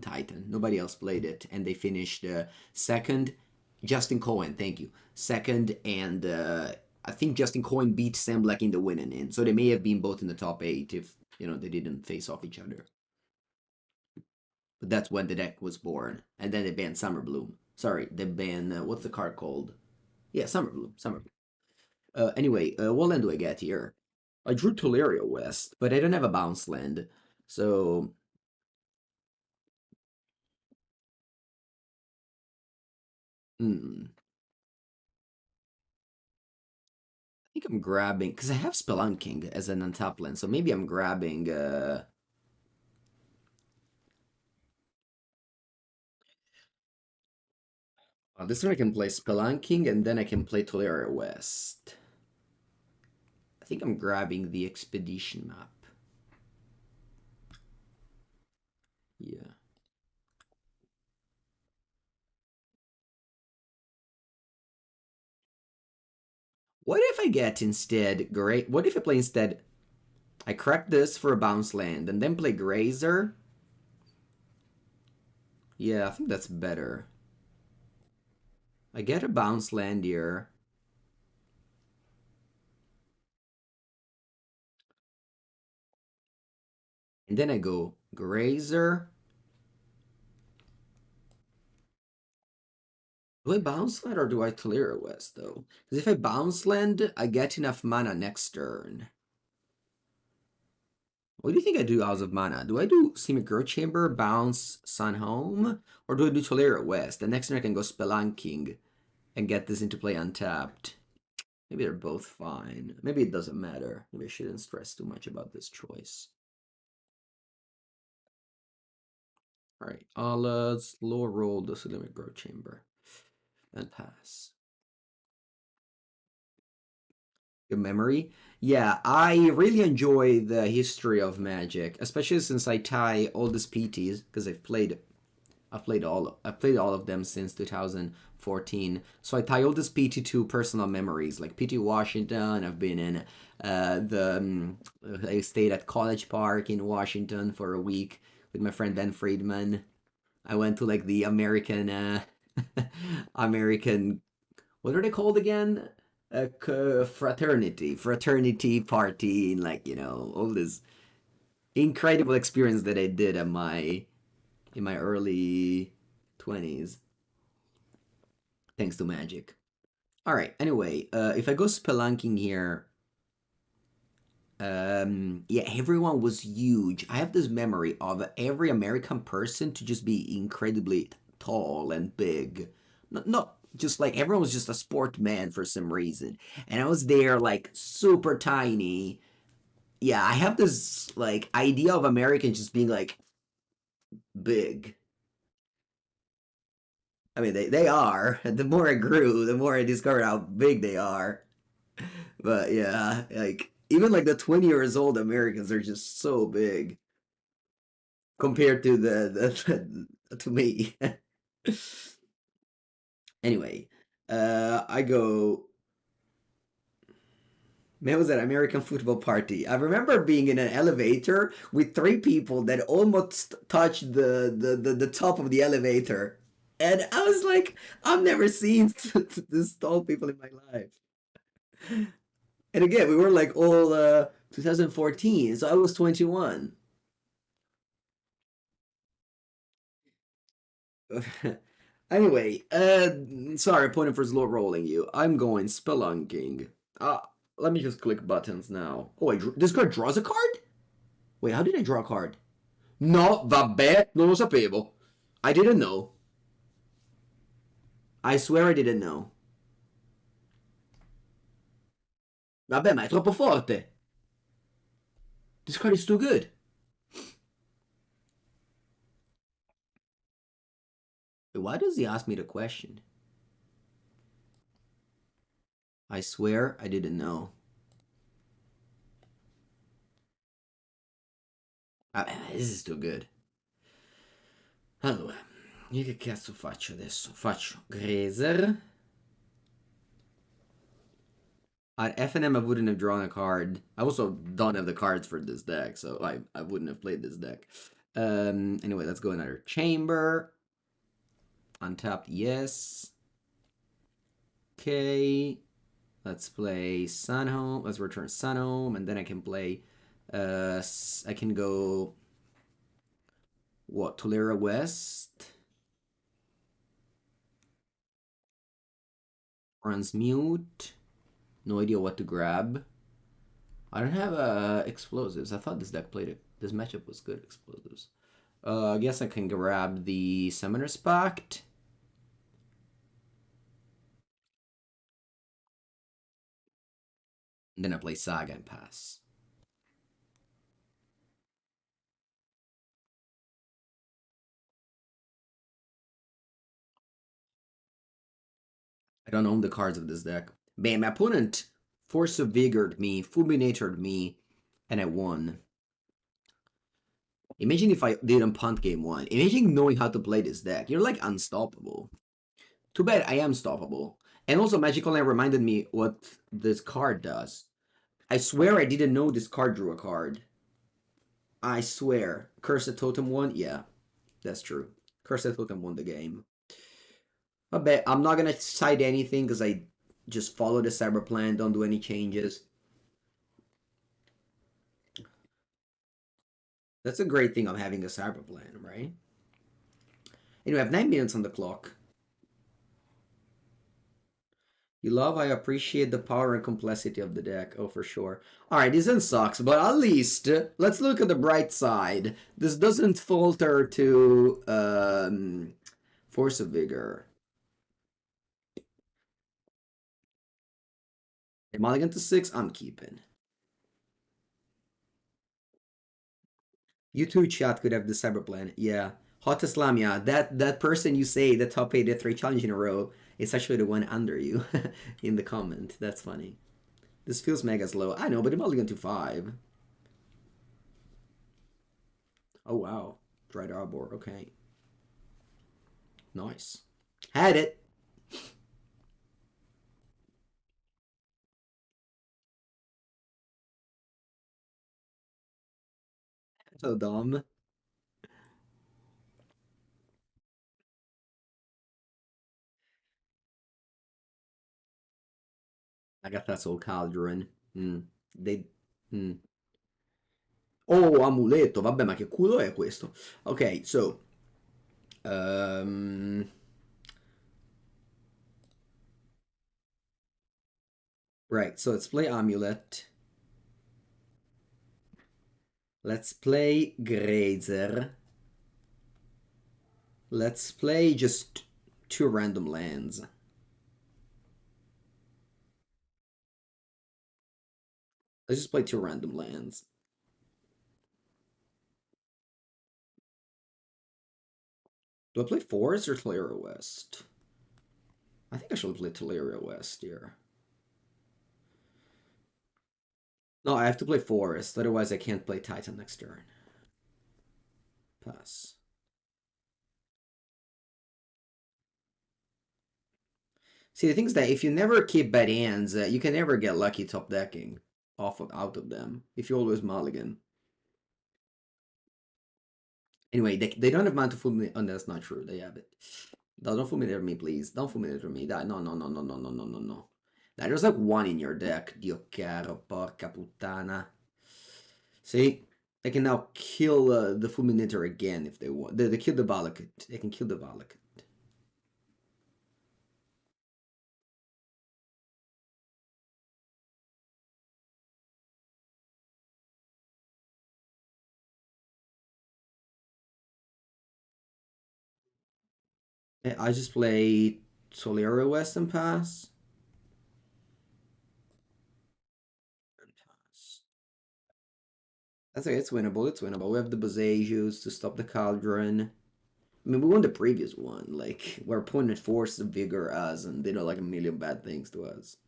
Titan. Nobody else played it, and they finished second. Justin Cohen, thank you, second, and I think Justin Cohen beat Sam Black in the winning in, so they may have been both in the top 8 if they didn't face off each other. But that's when the deck was born, and then they banned Summer Bloom. Sorry, they banned what's the card called? Yeah, Summer Bloom. Anyway, what land do I get here? I drew Tolaria West, but I don't have a bounce land. So, I think I'm grabbing, because I have Spelunking as an untap land, so maybe I'm grabbing, this one I can play Spelunking, and then I can play Tolaria West. I think I'm grabbing the Expedition map. Yeah. What if I get instead, great, what if I play instead, I crack this for a bounce land, and then play Grazer? Yeah, I think that's better. I get a bounce land here. And then I go Grazer. Do I bounce land or do I Tolaria West though? Because if I bounce land, I get enough mana next turn. What do you think I do out of mana? Do I do Simigrow Chamber, bounce Sun Home? Or do I do Tolaria West? The next turn I can go Spelunking and get this into play untapped. Maybe they're both fine. Maybe it doesn't matter. Maybe I shouldn't stress too much about this choice. Alright, let's low roll the Simigrow Chamber and pass. Good memory. Yeah, I really enjoy the history of Magic, especially since I tie all the PTs because I've played all of them since 2014. So I tie all this PT to personal memories, like PT Washington. I've been in I stayed at College Park in Washington for a week with my friend Ben Friedman. I went to like the American American, what are they called again? A fraternity party, and like all this incredible experience that I did at my in my early 20s, thanks to Magic. Alright, anyway, if I go spelunking here, yeah, everyone was huge. I have this memory of every American person to just be incredibly tall and big. Not just like everyone was just a sport man for some reason. And I was there like super tiny. Yeah, I have this like idea of Americans just being like big. I mean, they are. The more I grew, the more I discovered how big they are. But yeah, like even like the 20 years old Americans are just so big compared to the to me. Anyway, I go. Man, was that American football party? I remember being in an elevator with three people that almost touched the top of the elevator, and I was like, I've never seen this tall people in my life. And again, we were like all 2014, so I was 21. Anyway, sorry, point for slow rolling you. I'm going spelunking. Uh, Let me just click buttons now. Oh, this card draws a card? Wait, how did I draw a card? No, vabbè, non lo sapevo. I didn't know. I swear I didn't know. Vabbè, ma è troppo forte. This card is too good. Why does he ask me the question? I swear I didn't know. This is too good. Allora, io che cazzo faccio adesso? Faccio Grazer. At FNM, I wouldn't have drawn a card. I also don't have the cards for this deck, so I wouldn't have played this deck. Anyway, let's go another chamber. Untapped, yes. Okay. Let's play Sunhome. Let's return Sunhome, and then I can play. I can go. What? Tolaria West. Transmute. No idea what to grab. I don't have explosives. I thought this deck played it. This matchup was good explosives. I guess I can grab the Summoner's Pact. And then I play Saga and pass. I don't own the cards of this deck. Man, my opponent Force of Vigored me, Fulminatored me, and I won. Imagine if I didn't punt game one. Imagine knowing how to play this deck. You're like unstoppable. Too bad I am stoppable. And also Magical Land reminded me what this card does. I swear I didn't know this card drew a card. I swear. Cursed Totem won? Yeah, that's true. Cursed Totem won the game. I bet I'm not gonna cite anything because I just follow the cyber plan, don't do any changes. That's a great thing of having a cyber plan, right? Anyway, I have 9 minutes on the clock. You love, I appreciate the power and complexity of the deck. Oh, for sure. Alright, this one sucks, but at least, let's look at the bright side. This doesn't falter to Force of Vigor. A mulligan to 6, I'm keeping. You too, chat, could have the cyber plan. Yeah. Hot Islamia, that person you say the top 83 challenge in a row is actually the one under you in the comment. That's funny. This feels mega slow. I know, but the mulligan to 5. Oh, wow. Dryad Arbor, okay. Nice. Had it. So dumb. I got that soul Cauldron. They... Mm. Oh, amuleto. Vabbè, ma che culo è questo? Ok, so... Um... Right, so let's play Amulet. Let's play Grazer. Let's play just two random lands. Let's just play two random lands. Do I play Forest or Tolaria West? I think I should play Tolaria West here. No, I have to play Forest, otherwise I can't play Titan next turn. Pass. See, the thing is that if you never keep bad hands, you can never get lucky top decking out of them if you always mulligan. Anyway, they don't have mana to fulminate. Oh, that's not true. They have it. Don't fulminate me, please. Don't fulminate me. That no, no, no, no, no, no, no, no, no. There's like one in your deck. Dio caro, porca puttana. See, they can now kill the Fulminator again if they want. They kill the Valakut. They can kill the Valakut. I just play Tolaria West and pass. That's okay, it's winnable, it's winnable. We have the Boseijus to stop the Cauldron. I mean, we won the previous one. Like, our opponent forced the Vigor us and did like a million bad things to us.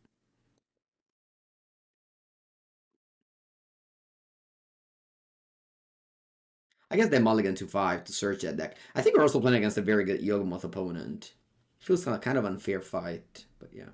I guess they mulligan to 5 to search that deck. I think we're also playing against a very good Yawgmoth opponent. Feels kind of unfair fight, but yeah.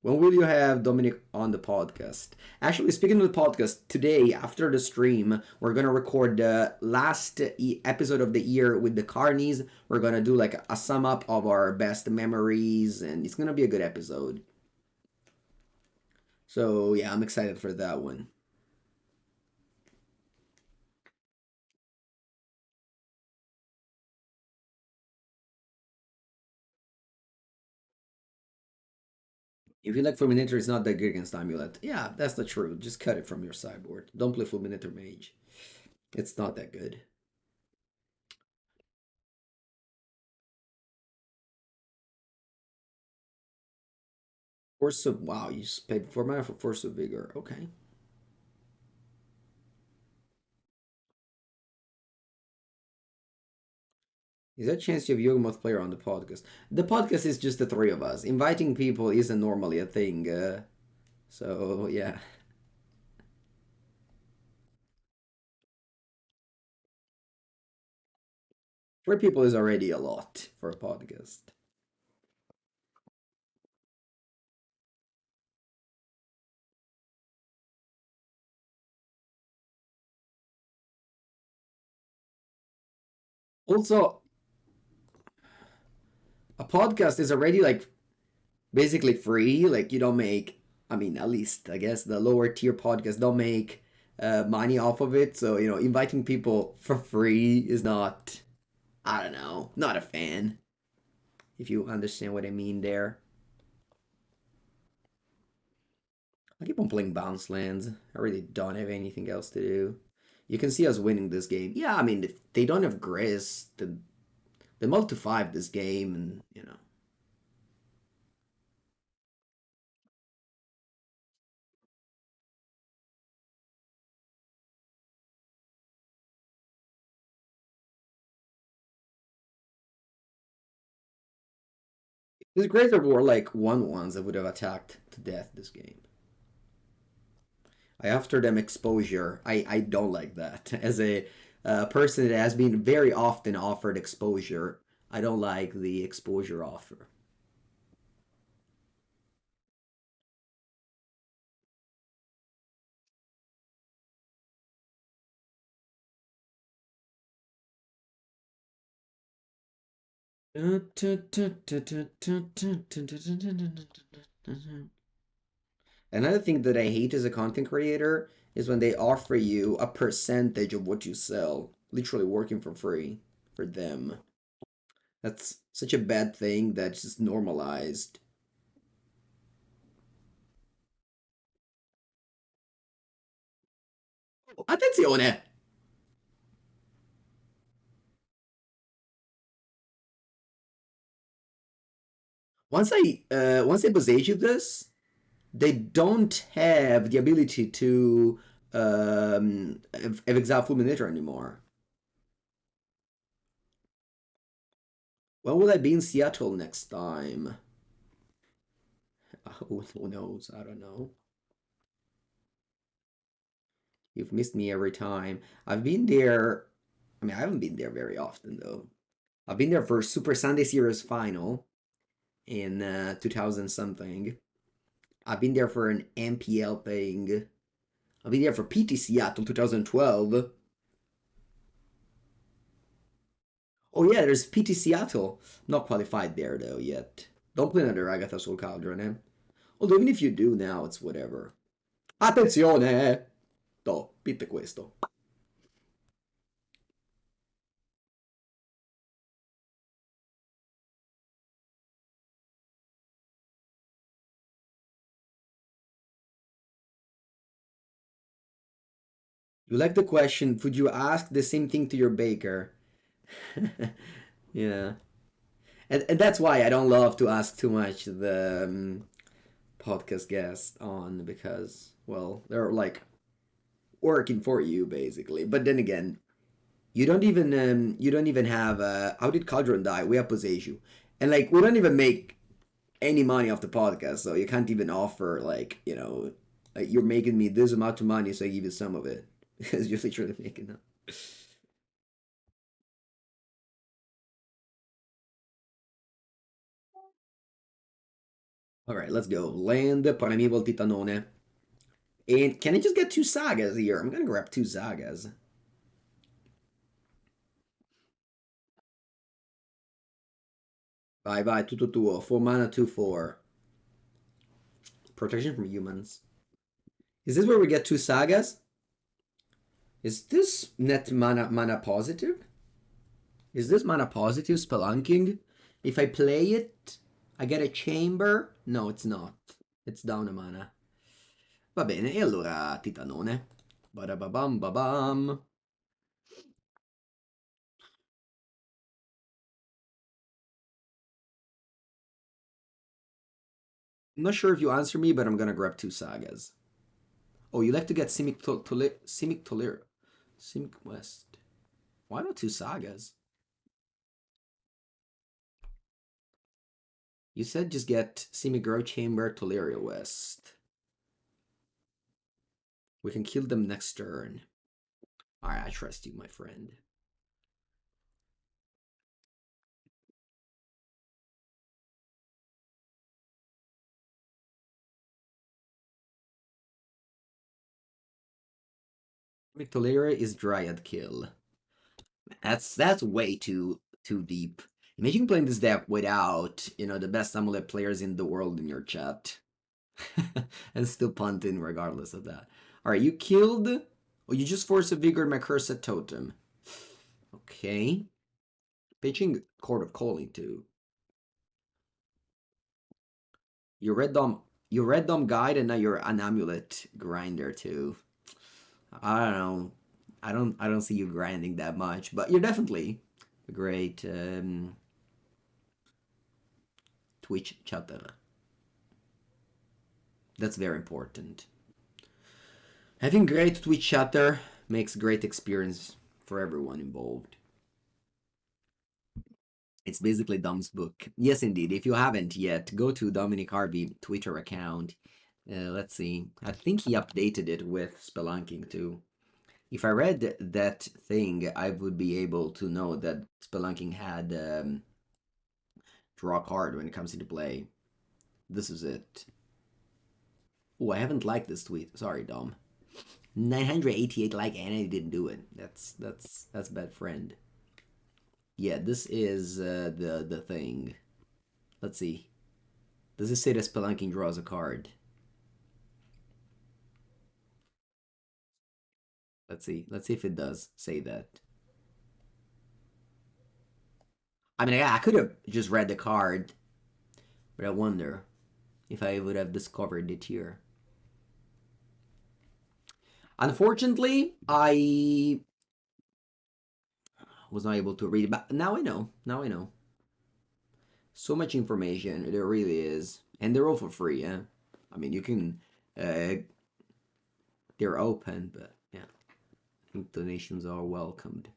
When will you have Dominic on the podcast? Actually, speaking of the podcast, today after the stream, we're gonna record the last episode of the year with the Carnies. We're gonna do like a sum up of our best memories, and it's gonna be a good episode. So yeah, I'm excited for that one. If you like Fulminator, it's not that good against Amulet. Yeah, that's the truth. Just cut it from your sideboard. Don't play Fulminator Mage. It's not that good. Force of wow, you just paid 4 mana for Force of Vigor. Okay. Is there a chance you have Yawgmoth player on the podcast? The podcast is just the three of us. Inviting people isn't normally a thing. So yeah. 3 people is already a lot for a podcast. Also, a podcast is already like basically free. Like you don't make, I mean, at least I guess the lower tier podcasts don't make money off of it. So inviting people for free is not. I don't know, not a fan. If you understand what I mean there. I keep on playing bounce lands. I really don't have anything else to do. You can see us winning this game. Yeah, I mean, if they don't have Grizz, they multi 5 this game, and. These Grazer were like 1/1s that would have attacked to death this game. I offer them exposure. I don't like that. As a person that has been very often offered exposure, I don't like the exposure offer. Another thing that I hate as a content creator is when they offer you a percentage of what you sell, literally working for free for them. That's such a bad thing that's just normalized. Oh, attenzione! Once I Boseiju this, they don't have the ability to exile Fulminator anymore. When will I be in Seattle next time? Who knows? I don't know. You've missed me every time. I've been there. I mean, I haven't been there very often though. I've been there for Super Sunday Series final in 2000 something. I've been there for an MPL thing. I've been there for PT Seattle 2012. Oh yeah, there's PT Seattle. Not qualified there though yet. Don't play another Agatha Soul Cauldron, eh? Although even if you do now, it's whatever. Attenzione! To, pitte questo. You like the question, would you ask the same thing to your baker? Yeah. And that's why I don't love to ask too much the podcast guests on because, well, they're like working for you basically. But then again, you don't even have how did Cauldron die? We have Boseiju. And like we don't even make any money off the podcast, so you can't even offer like, like you're making me this amount of money, so I give you some of it. Because you're literally making that. Alright, let's go. Land Primeval Titanone. And can I just get two sagas here? I'm gonna grab two sagas. Vai, vai, tutto tuo. 4 mana, 2/4. Protection from humans. Is this where we get two sagas? Is this net mana positive? Is this mana positive spelunking? If I play it, I get a chamber? No, it's not. It's down a mana. Va bene, e allora Titanone. Badababam babam. I'm not sure if you answer me, but I'm gonna grab two sagas. Oh, you like to get Simic Tolir. Simic West. Why not two sagas? You said just get Simic Grow Chamber, Tolaria West. We can kill them next turn. Alright, I trust you, my friend. Simic Tolaria is Dryad kill. That's way too deep. Imagine playing this deck without, the best Amulet players in the world in your chat. And still punting regardless of that. Alright, you killed. Oh, you just Force of Vigor my Cursed Totem. Okay. Pitching Court of Calling too. You Red Dom Guide and now you're an Amulet Grinder too. I don't know. I don't see you grinding that much, but you're definitely a great Twitch chatter. That's very important. Having great Twitch chatter makes great experience for everyone involved. It's basically Dom's book. Yes, indeed. If you haven't yet, go to Dominic Harvey Twitter account. Let's see. I think he updated it with Spelunking too. If I read that thing, I would be able to know that Spelunking had draw card when it comes into play. This is it. Oh, I haven't liked this tweet. Sorry, Dom. 988 like and I didn't do it. That's bad friend. Yeah, this is the thing. Let's see. Does it say that Spelunking draws a card? Let's see. Let's see if it does say that. I mean, I could have just read the card, but I wonder if I would have discovered it here. Unfortunately, I was not able to read it, but now I know. Now I know. So much information, there really is. And they're all for free, yeah? I mean, you can... they're open, but yeah. I think donations are welcomed.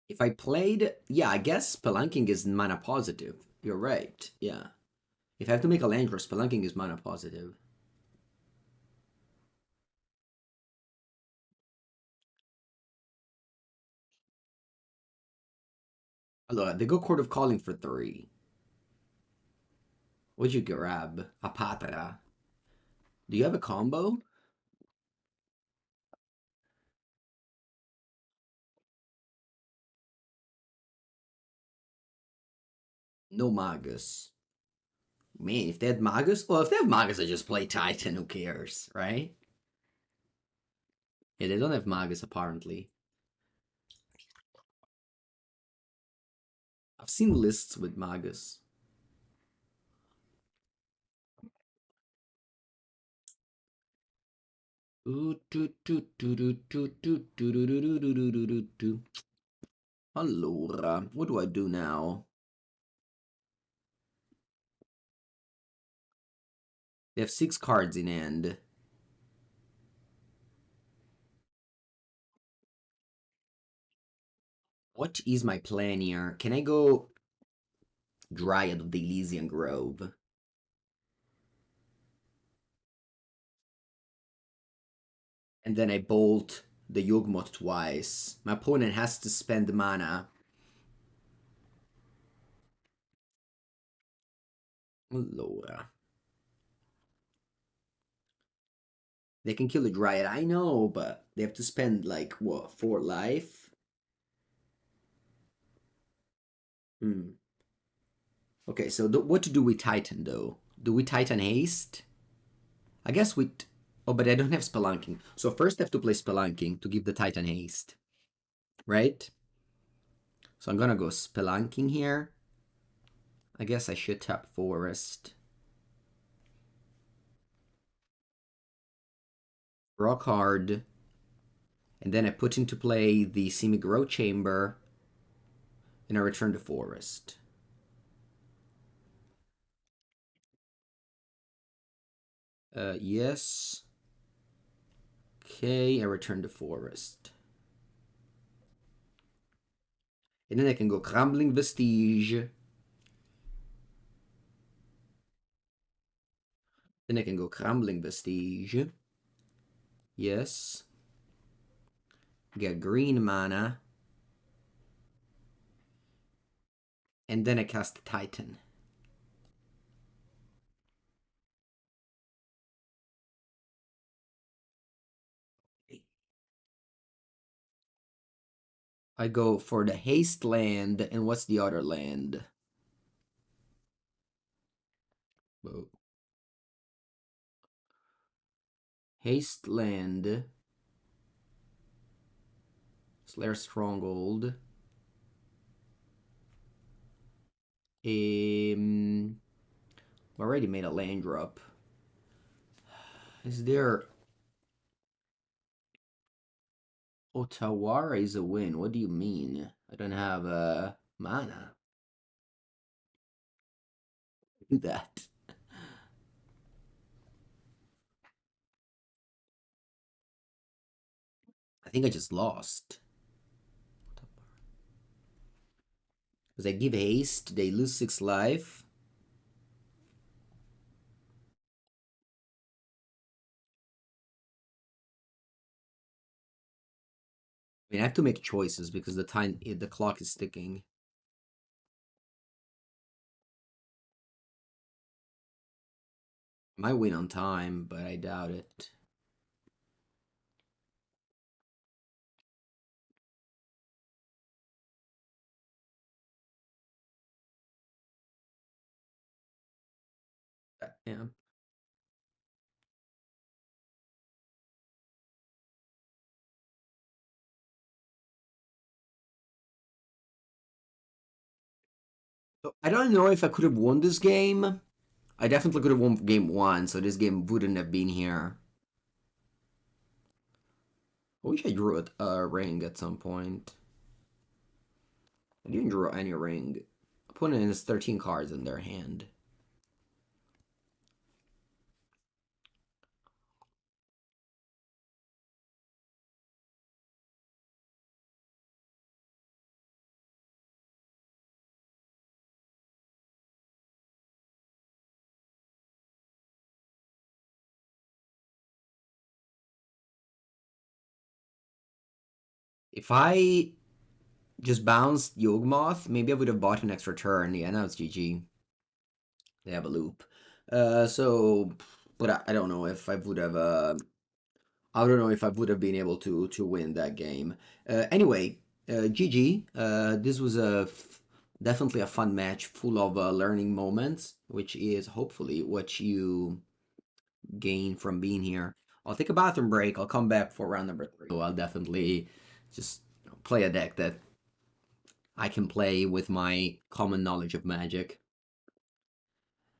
If I played... Yeah, I guess Spelunking is mana positive. You're right, yeah. If I have to make a land draw, Spelunking is mana positive. Look, they go Court of Calling for 3. What'd you grab? A Patra. Do you have a combo? No Magus. Man, if they had Magus... Well, if they have Magus, I just play Titan, who cares, right? Yeah, they don't have Magus, apparently. I've seen lists with Magus. Allora, what do I do now? They have 6 cards in hand. What is my plan here? Can I go Dryad of the Ilysian Grove? And then I bolt the Yawgmoth twice. My opponent has to spend mana. Allora. They can kill the Dryad, I know, but they have to spend, like, what, 4 life? Hmm. Okay, so what to do with Titan, though? Do we Titan Haste? I guess we... Oh, but I don't have Spelunking. So first I have to play Spelunking to give the Titan Haste. Right? So I'm gonna go Spelunking here. I guess I should tap Forest. Rock hard. And then I put into play the Semi-Grow Chamber. And I return to Forest. Yes. Okay, I return to Forest. And then I can go Crumbling Vestige. Then I can go Crumbling Vestige. Yes. Get green mana. And then I cast Titan. I go for the haste land, and what's the other land? Whoa. Haste land. Slayers Stronghold. Already made a land drop. Is there... Otawara is a win. What do you mean? I don't have mana. Do that. I think I just lost. Because I give haste, they lose 6 life. I mean, I have to make choices because the clock is ticking. I might win on time, but I doubt it. Yeah. I don't know if I could have won this game. I definitely could have won game one, so this game wouldn't have been here. I wish I drew a ring at some point. I didn't draw any ring. Opponent has 13 cards in their hand. If I just bounced Yawgmoth, maybe I would have bought an extra turn. Yeah, now it's GG. They have a loop. But I don't know if I would have. I don't know if I would have been able to win that game. Anyway, GG. This was definitely a fun match, full of learning moments, which is hopefully what you gain from being here. I'll take a bathroom break. I'll come back for round number three. So I'll definitely just play a deck that I can play with my common knowledge of Magic.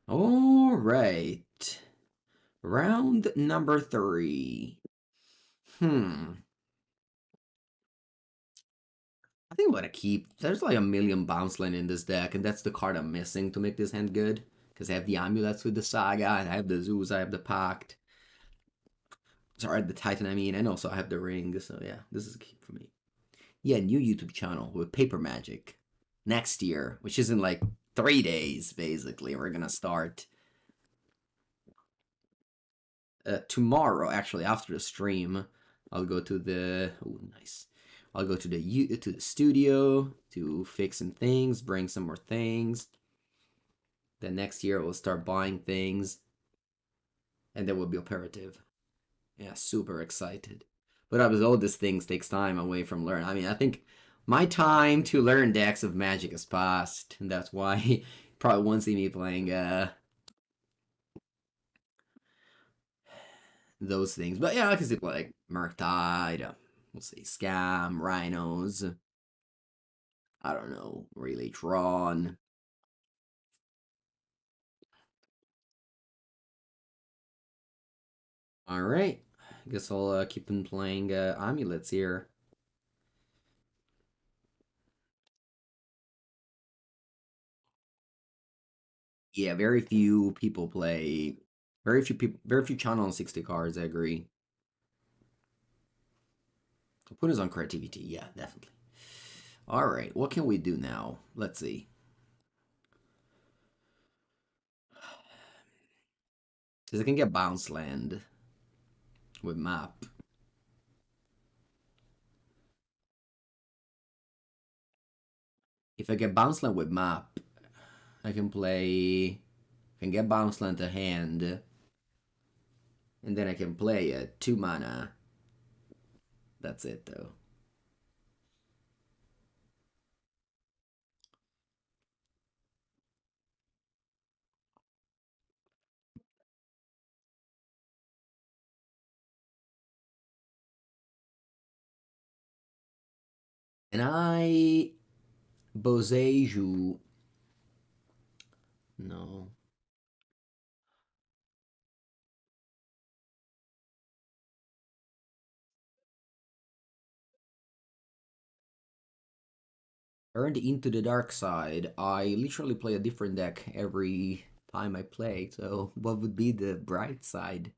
All right. Round number three. I think I'm gonna keep. There's like a million bounce land in this deck, and that's the card I'm missing to make this hand good. Because I have the amulets with the Saga, and I have the Zeus, I have the Pact. Sorry, the Titan, I mean, and also I have the Ring. So yeah, this is a keep for me. Yeah, new YouTube channel with Paper Magic next year, which is in like 3 days, basically. We're gonna start tomorrow, actually, after the stream. I'll go to the. Oh, nice. I'll go to the studio to fix some things, bring some more things. Then next year we'll start buying things, and then we'll be operative. Yeah, super excited. But obviously, all these things takes time away from learn. I mean, I think my time to learn decks of Magic has passed, and that's why you probably won't see me playing those things. But yeah, I can see like Murktide, we'll see Scam, Rhinos. I don't know, really Tron. All right, I guess I'll keep on playing amulets here. Yeah, very few people play. Very few people. Very few channel on 60 cards. I agree. Put us on creativity. Yeah, definitely. All right, what can we do now? Let's see. Because I can get bounce land with map. If I get bounce land with map, I can play. Can get bounce land to hand, and then I can play a 2 mana. That's it though. And I Boseiju. No. Turned into the dark side. I literally play a different deck every time I play. So what would be the bright side?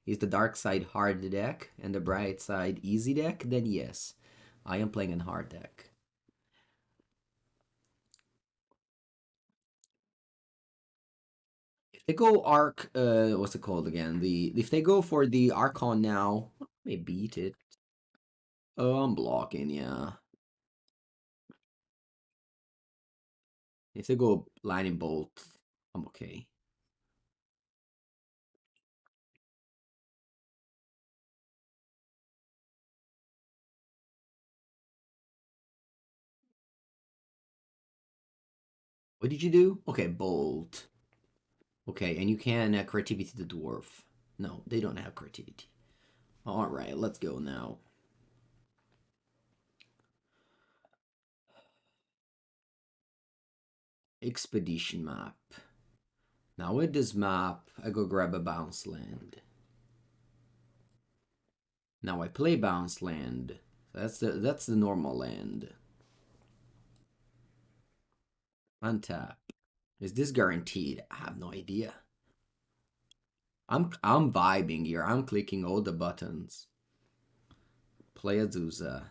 Is the dark side hard deck and the bright side easy deck? Then yes, I am playing a hard deck. If they go Arc, what's it called again? If they go for the Archon now, they beat it. Oh, I'm blocking, yeah. If they go Lightning Bolt, I'm okay. What did you do? Okay, Bolt. Okay, and you can creativity the dwarf. No, they don't have creativity. All right, let's go now. Expedition map. Now with this map, I go grab a bounce land. Now I play bounce land. That's the normal land. Untap. Is this guaranteed? I have no idea. I'm vibing here. I'm clicking all the buttons. Play Azusa.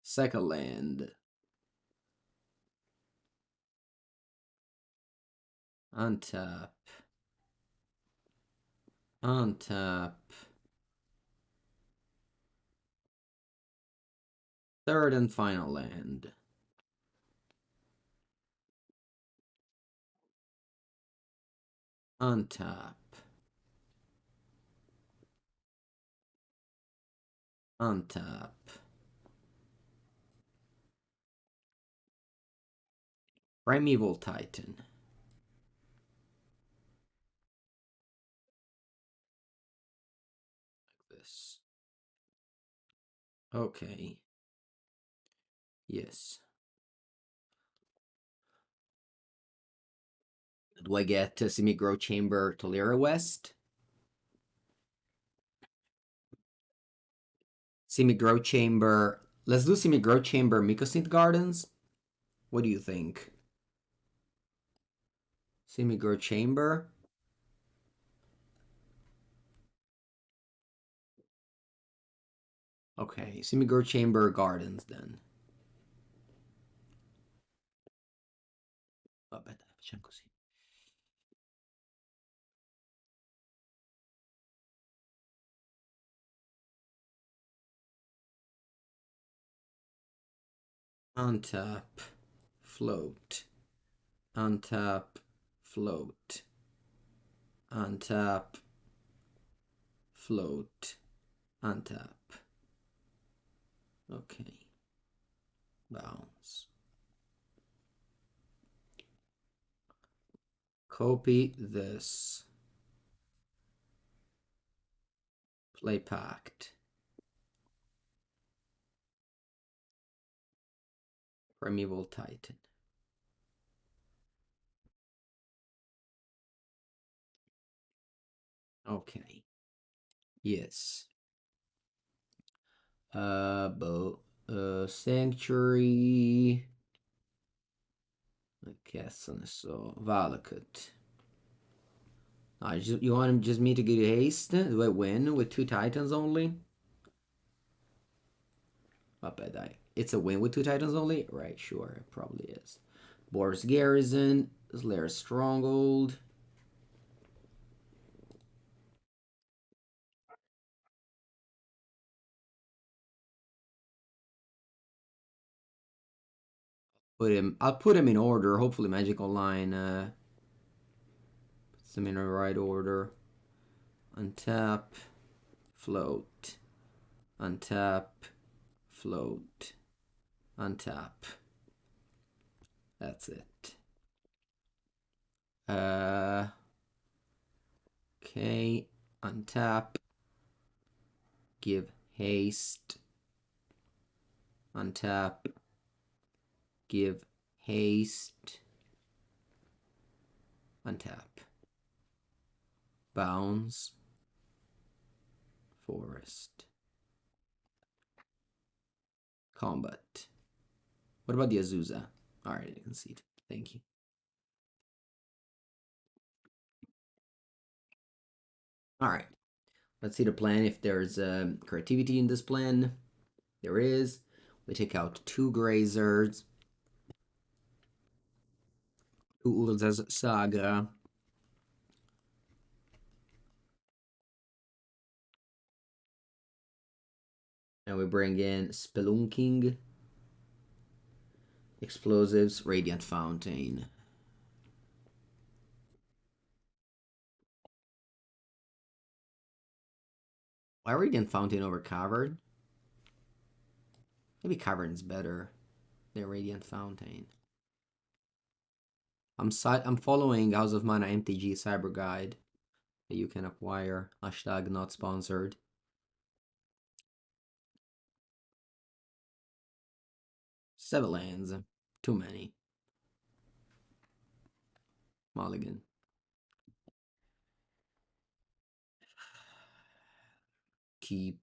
Second land. Untap. Untap. Third and final land. Untap. Untap. Primeval Titan. Like this. Okay. Yes. Do I get Semi-Grow Chamber Tolaria West? Semi-Grow Chamber. Let's do Semi-Grow Chamber Mycosynth Gardens. What do you think? Semi-Grow Chamber. Okay, Semi-Grow Chamber Gardens then. Vabbè, dai, facciamo così. Untap, float. Untap, float. Untap, float. Untap. Okay. Bounce. Copy this. Play Pact. Primeval Titan. Okay. Yes. Sanctuary. Okay, so Valakut. You want just me to get haste? Do I win with 2 Titans only? Not bad. It's a win with 2 Titans only? Right, sure, it probably is. Boros Garrison, Slayers Stronghold. I'll put him in order. Hopefully Magic Online puts them in the right order. Untap, float. Untap, float. Untap. That's it. Okay. Untap. Give haste. Untap. Give haste. Untap. Bounce. Forest. Combat. What about the Azusa? Alright, I concede. Thank you. Alright. Let's see the plan. If there's creativity in this plan. There is. We take out 2 Grazers. 2 Urzas Sagra. And we bring in Spelunking. Explosives, Radiant Fountain. Why Radiant Fountain over Cavern? Maybe Cavern's better than Radiant Fountain. I'm following House of Mana MTG Cyber Guide that you can acquire. Hashtag not sponsored. 7 lands. Too many. Mulligan. Keep.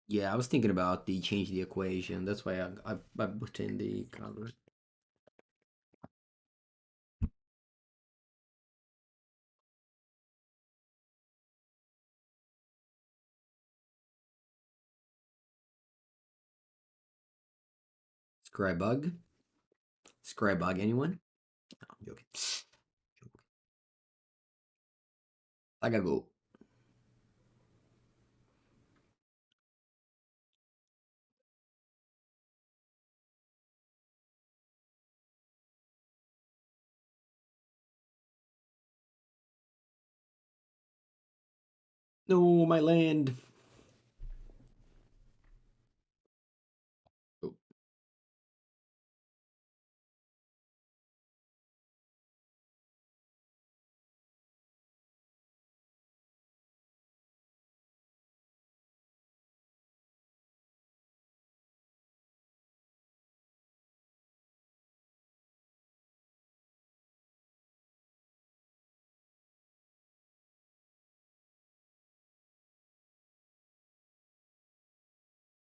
Yeah, I was thinking about the change the equation. That's why I put in the color. Scrybug. Scrybug, anyone? No, I'm joking. I gotta go. No, my land. Oh.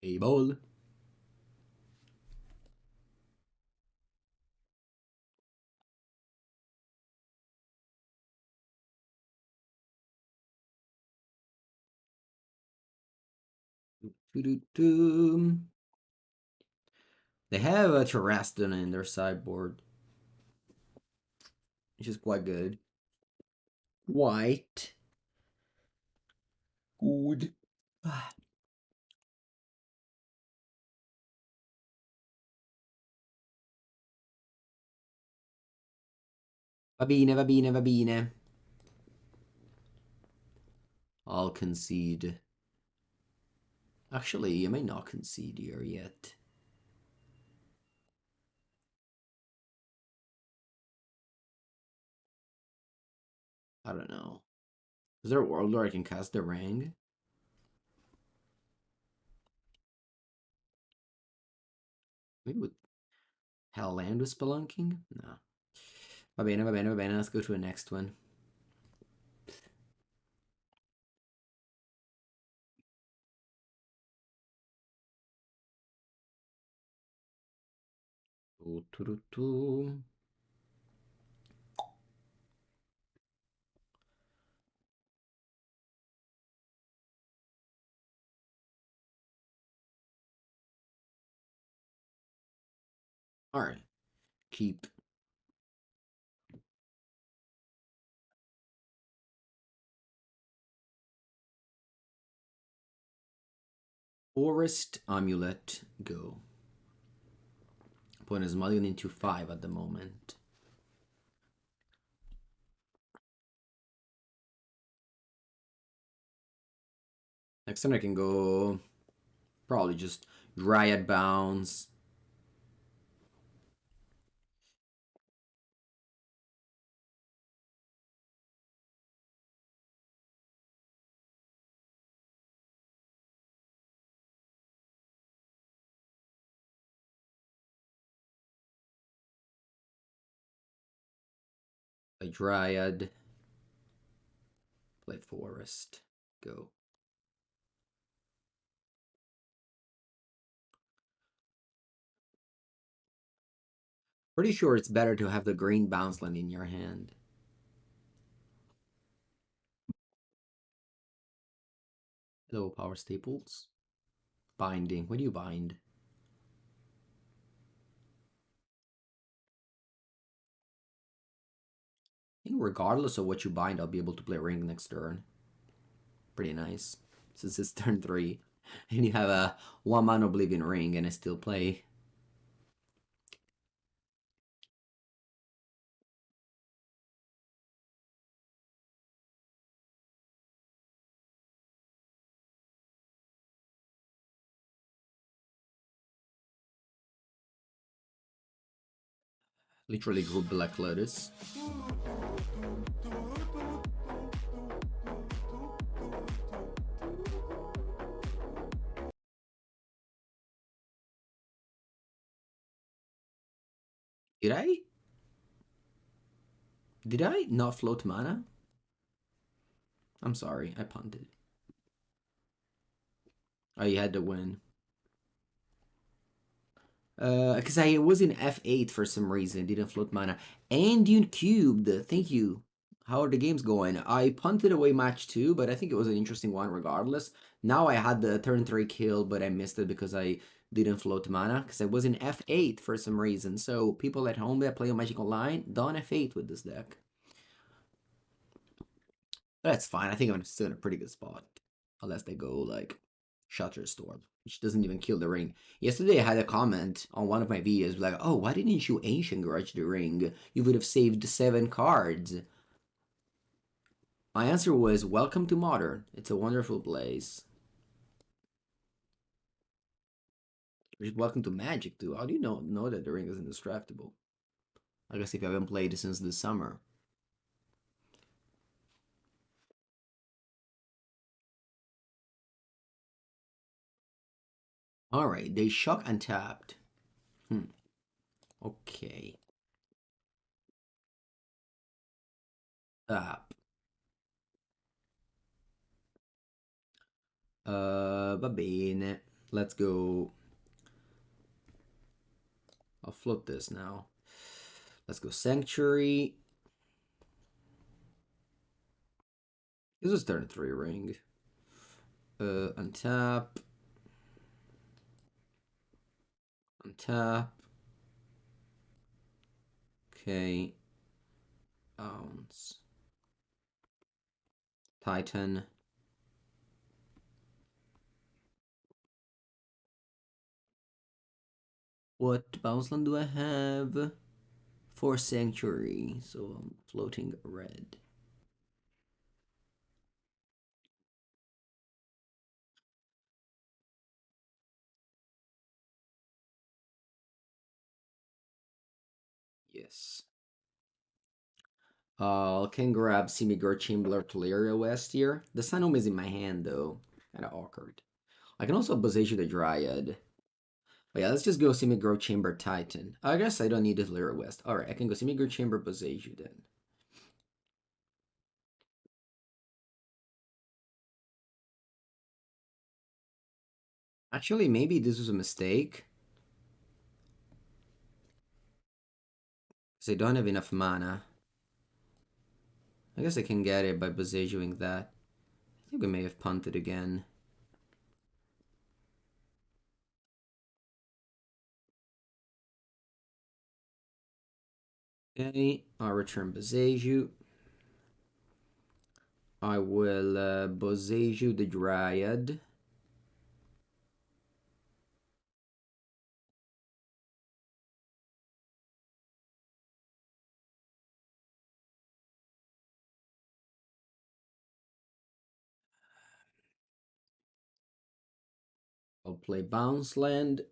A ball. They have a Terraston in their sideboard, which is quite good. White. Good. Va bene, va bene, va bene. I'll concede. Actually, you may not concede here yet. I don't know. Is there a world where I can cast the ring? Maybe with Hell Land with Spelunking? No. Va bene, va bene, va bene. Let's go to the next one. Alright. Keep. Forest Amulet. Go. Opponent is mulligan into 5 at the moment. Next turn I can go probably just Dryad Bounce. Play Dryad. Play Forest. Go. Pretty sure it's better to have the green bounce land in your hand. Hello, Power Staples. Binding. What do you bind? I think regardless of what you bind, I'll be able to play Ring next turn. Pretty nice. Since it's turn 3. And you have a 1-mana Oblivion Ring and I still play. Literally Gruul Black Lotus. Did I? Did I not float mana? I'm sorry, I punted. Oh, you had to win. Because I was in F8 for some reason, didn't float mana. And you cubed, thank you. How are the games going? I punted away match 2, but I think it was an interesting one regardless. Now I had the turn 3 kill, but I missed it because I didn't float mana, because I was in F8 for some reason. So people at home that play on Magic Online, don't F8 with this deck. But that's fine, I think I'm still in a pretty good spot. Unless they go, like, Shutterstorm, which doesn't even kill the ring. Yesterday I had a comment on one of my videos like, oh, why didn't you Ancient Grudge the ring? You would have saved 7 cards. My answer was, welcome to Modern. It's a wonderful place. Welcome to Magic too. How do you know that the ring is indestructible? I guess if you haven't played it since the summer. Alright, they shock untapped. Okay. Tap. Va bene. Let's go. I'll flip this now. Let's go Sanctuary. This is turn 3 ring. Untap. Untap. Okay. Ounce. Titan. What bounce land do I have? For Sanctuary. So I'm floating red. Yes. Can grab Simigor Chamber Tolaria West here. The Sunhome is in my hand though. Kinda awkward. I can also Boseiju the Dryad. But yeah, let's just go Simigor Chamber Titan. I guess I don't need the Tolaria West. Alright, I can go Simigor Chamber Boseiju then. Actually, maybe this was a mistake. Because I don't have enough mana. I guess I can get it by Boseijuing that. I think we may have punted again. Okay, I'll return Boseiju. I will Boseiju the Dryad. I'll play Bounce Land.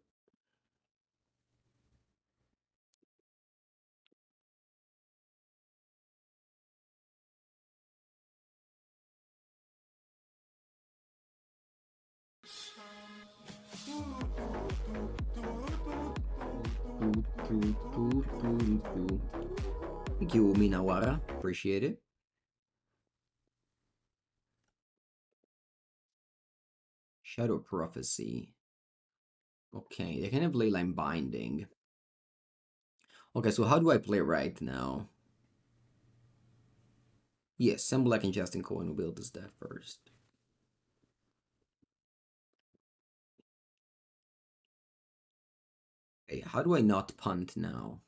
Thank you, Minawara. Appreciate it. Shadow Prophecy. Okay, they can have Leyline Binding. Okay, so how do I play right now? Yes, some Black and Justin Cohen will build this deck first. Okay, how do I not punt now?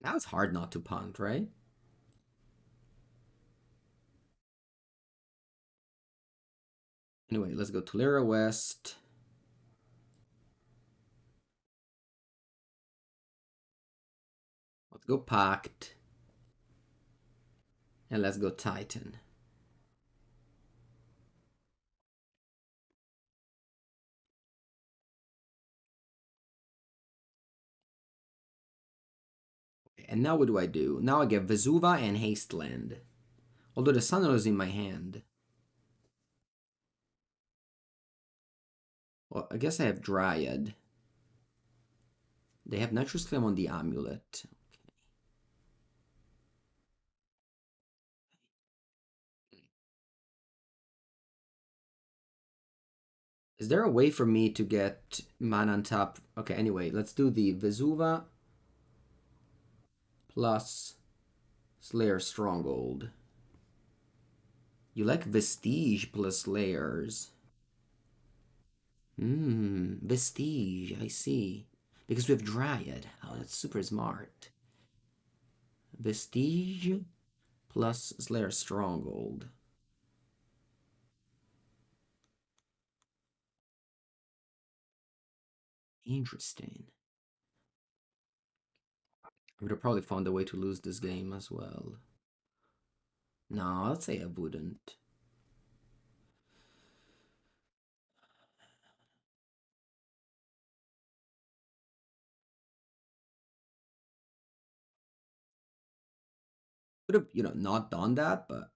Now it's hard not to punt, right? Anyway, let's go Tolaria West. Let's go Pact. And let's go Titan. And now what do I do? Now I get Vesuva and Hasteland. Although the Sun is in my hand. Well, I guess I have Dryad. They have Natural Slam on the Amulet. Is there a way for me to get mana on top? Okay, anyway, let's do the Vesuva plus Slayers Stronghold. You like Vestige plus Slayers. Vestige, I see. Because we have Dryad. Oh, that's super smart. Vestige plus Slayers Stronghold. Interesting. I would have probably found a way to lose this game as well. No, I'd say I wouldn't. Would have, not done that, but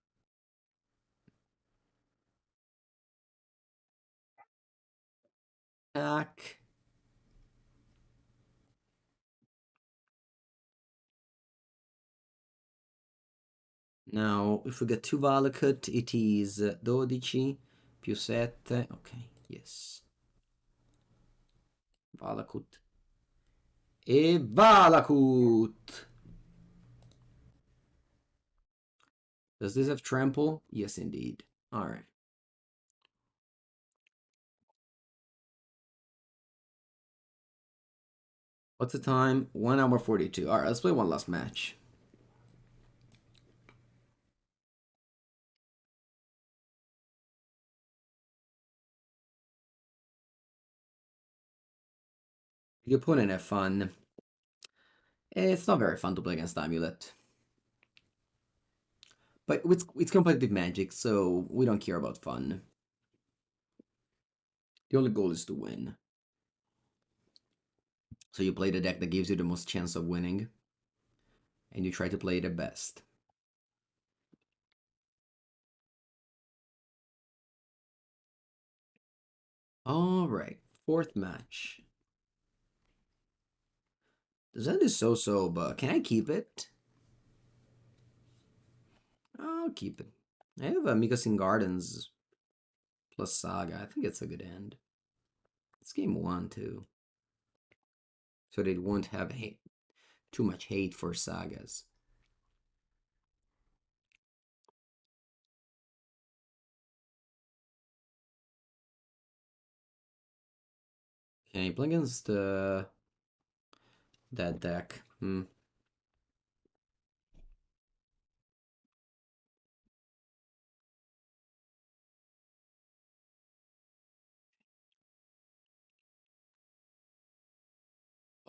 attack. Now, if we get two Valakut, it is 12 più 7. Ok, yes. Valakut. E Valakut! Does this have trample? Yes, indeed. Alright. What's the time? 1 hour 42. Alright, let's play one last match. The opponent have fun. It's not very fun to play against Amulet. But it's competitive Magic, so we don't care about fun. The only goal is to win. So you play the deck that gives you the most chance of winning, and you try to play the best. Alright, fourth match. The Zen is so, but can I keep it? I'll keep it. I have a Mycosynth Gardens plus Saga. I think it's a good end. It's game 1 too. So they won't have too much hate for sagas. Okay, play against that deck.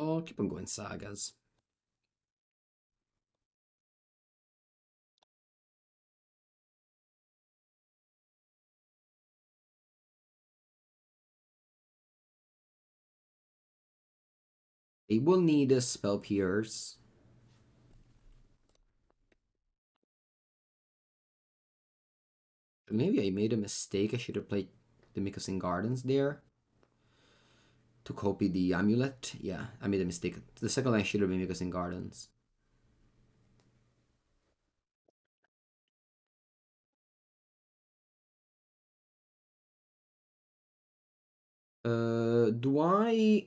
I'll keep on going sagas. They will need a spell pierce. Maybe I made a mistake. I should have played the Mycosynth Gardens there to copy the Amulet. Yeah, I made a mistake. The second line should have been Mycosynth Gardens. Do I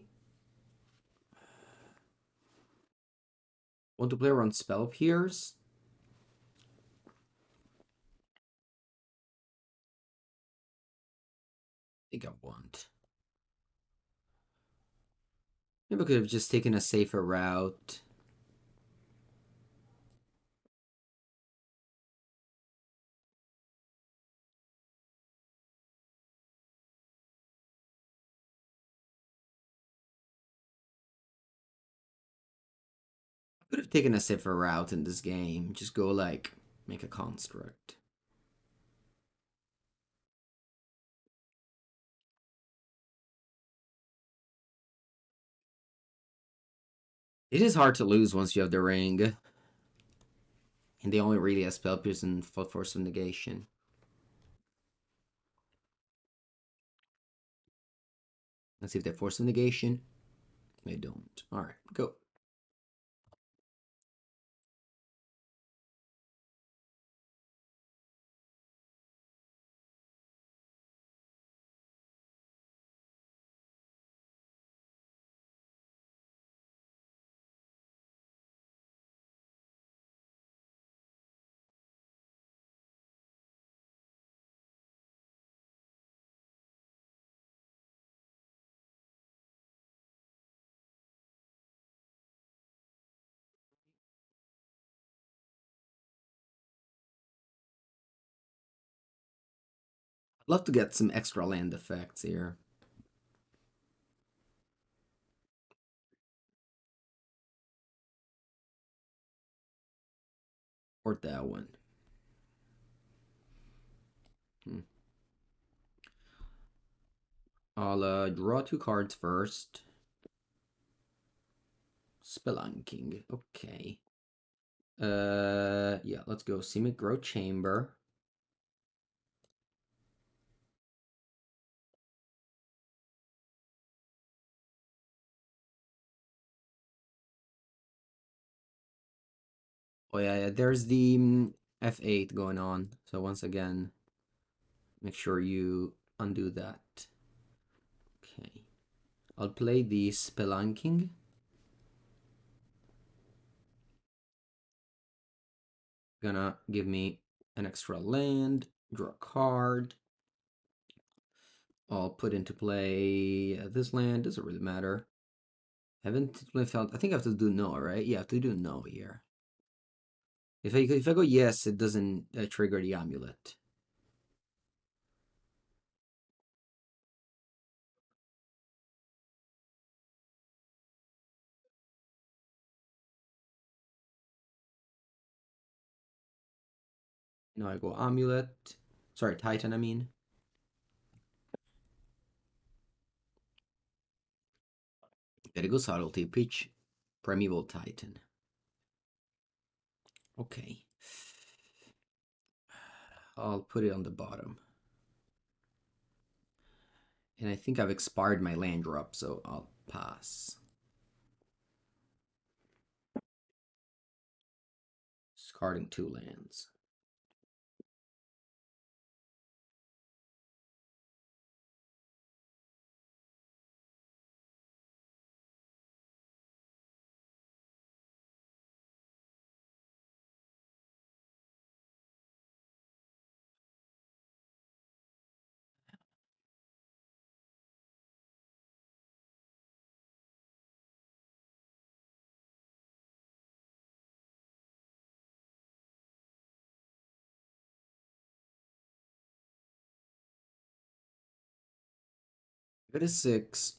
want to play around spell pierce? I think I want. Maybe I could have just taken a safer route. I could have taken a safer route in this game. Just go like make a construct. It is hard to lose once you have the ring. And they only really have spell pierce and force of negation. Let's see if they force of negation. They don't. Alright, go. I'd love to get some extra land effects here. Or that one. I'll draw 2 cards first. Spelunking. Okay. Yeah, let's go. Simic Growth Chamber. Oh yeah, there's the F8 going on. So once again, make sure you undo that. Okay. I'll play the Spelunking. Gonna give me an extra land, draw a card. I'll put into play this land, doesn't really matter. Haven't really felt, I think I have to do no, right? Yeah, I have to do no here. If I go yes, it doesn't trigger the amulet. Now I go Amulet. Sorry, Titan, I mean. There go Subtlety, pitch Primeval Titan. Okay. I'll put it on the bottom. And I think I've expired my land drop, so I'll pass. Discarding 2 lands. It is 6.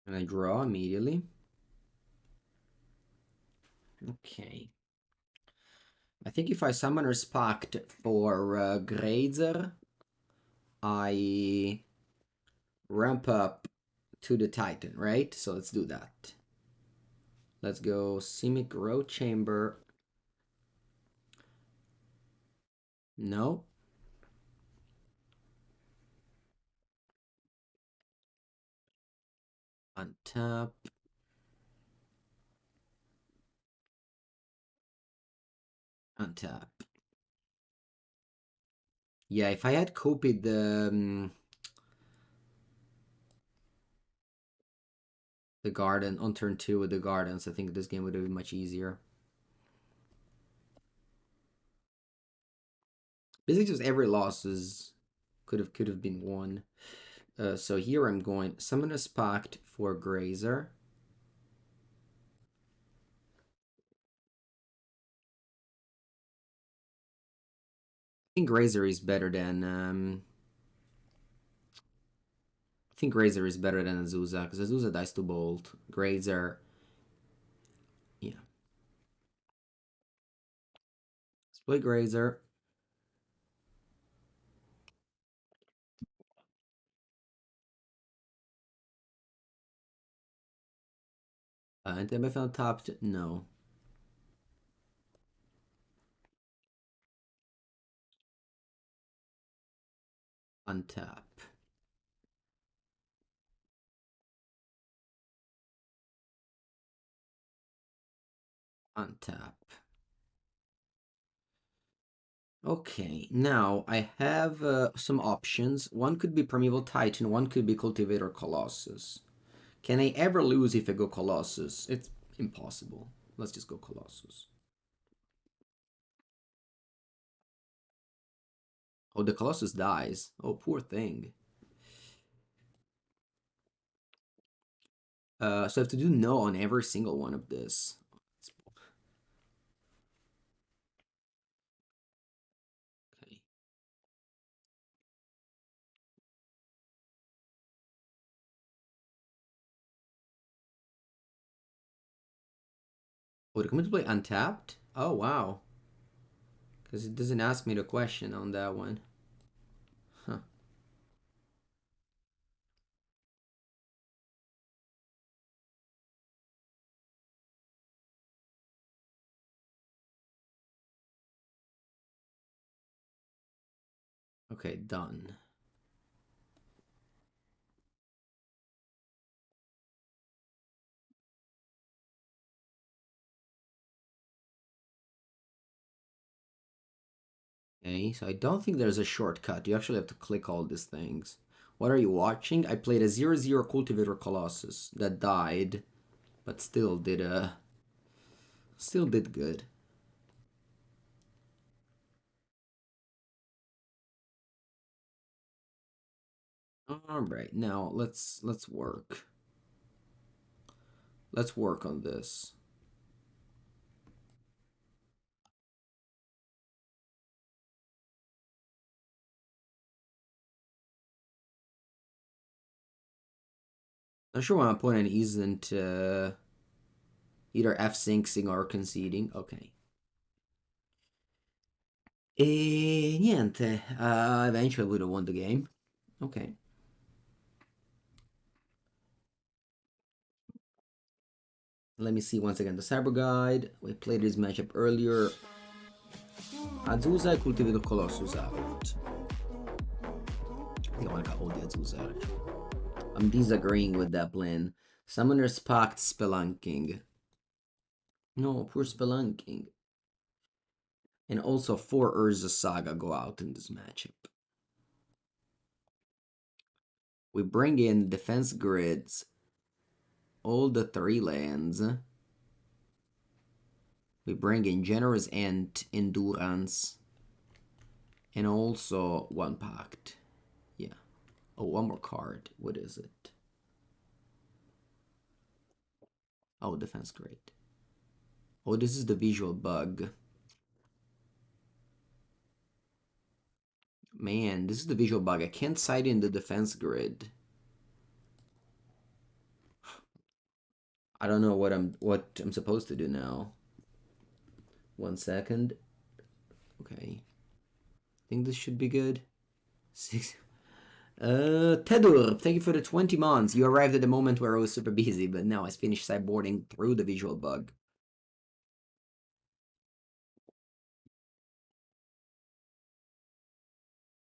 And I draw immediately. Okay. I think if I Summoner's Pact for Grazer, I ramp up to the Titan, right? So let's do that. Let's go Simic Growth Chamber. No. Untap. Untap. Yeah, if I had copied the garden on turn 2 with the gardens, I think this game would have been much easier. Basically, just every loss is could have been won. So here I'm going Summoner's Pact for Grazer. I think Grazer is better than I think Grazer is better than Azusa because Azusa dies to Bolt. Grazer, yeah. Split Grazer. Anti-buff untapped? No. Untap. Untap. Okay, now I have some options. One could be Primeval Titan, one could be Cultivator Colossus. Can I ever lose if I go Colossus? It's impossible. Let's just go Colossus. Oh, the Colossus dies. Oh, poor thing. So I have to do no on every single one of this. Okay. Oh, to come into play untapped? Oh, wow. Because it doesn't ask me the question on that one. Huh. Okay, done. Okay, so I don't think there's a shortcut. You actually have to click all these things. What are you watching? I played a 0/0 Cultivator Colossus that died, but still did good. All right, now let's work. Let's work on this. Not sure why my opponent isn't either F-syncing or conceding. Okay. E niente, eventually would have won the game. Okay. Let me see once again the Cyber Guide. We played this matchup earlier. Azusa, Cultivator Colossus out. I think I want to cut all the Azusa. I'm disagreeing with that plan. Summoner's Pact, Spelunking. No, poor Spelunking. And also 4 Urza Saga go out in this matchup. We bring in defense grids. All the 3 lands. We bring in Generous Ent, Endurance. And also 1 Pact. Yeah. Oh, one more card. What is it? Oh, defense grid. Oh, this is the visual bug. Man, this is the visual bug. I can't side in the defense grid. I don't know what I'm supposed to do now. 1 second. Okay. I think this should be good. 6. Tedur, thank you for the 20 months. You arrived at the moment where I was super busy, but now I finished sideboarding through the visual bug.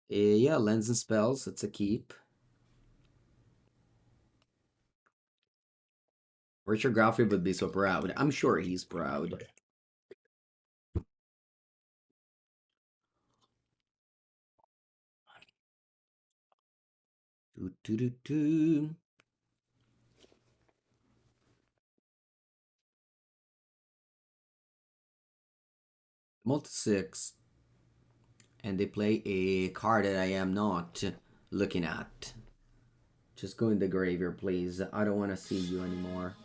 Yeah, lands and spells. It's a keep. Richard Garfield would be so proud. I'm sure he's proud. Do, do, do, do. Multi 6. And they play a card that I am not looking at. Just go in the graveyard, please. I don't want to see you anymore.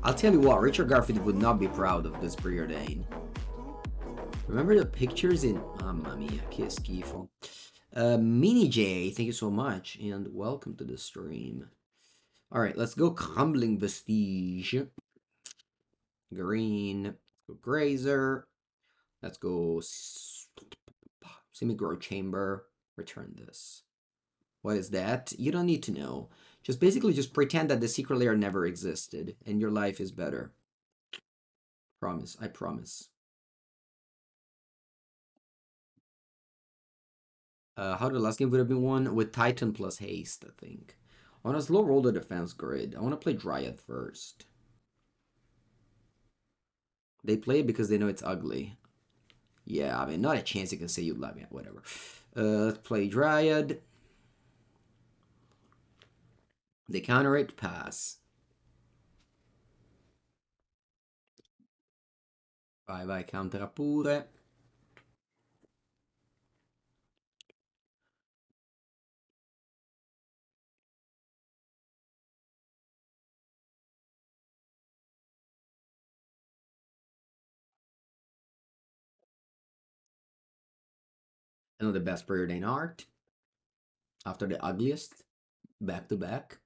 I'll tell you what, Richard Garfield would not be proud of this preordain. Remember the pictures in... Mamma mia, che schifo. Mini J, thank you so much, and welcome to the stream. Alright, let's go Crumbling Vestige. Green. Let's go Grazer. Let's go Semi-Grow Chamber. Return this. What is that? You don't need to know. Just basically just pretend that the secret layer never existed and your life is better. Promise, I promise. How the last game would have been won? With Titan plus haste, I think. I want to slow roll the defense grid. I want to play Dryad first. They play it because they know it's ugly. Yeah, I mean, not a chance you can say you love me. Whatever. Let's play Dryad. They counter it, pass. Vai, vai, countera pure. I know the best preordained art. After the ugliest. Back to back.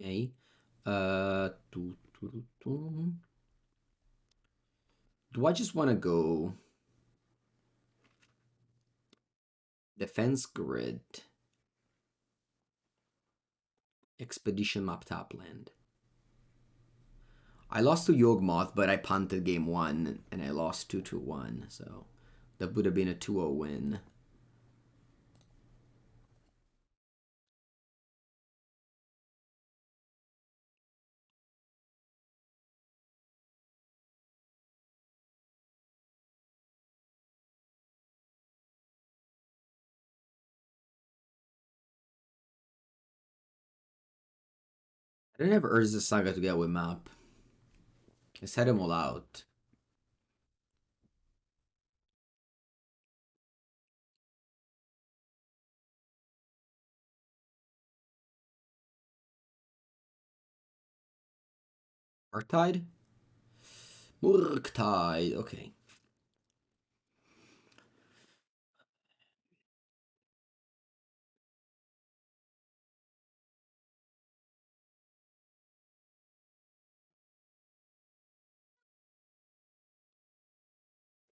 Okay. Do I just want to go defense grid? Expedition map top land. I lost to Yawgmoth, but I punted game 1 and I lost 2-1, so that would have been a 2-0 win. I didn't have Urza's Saga to get with map. I set them all out. Murktide? Murktide, okay.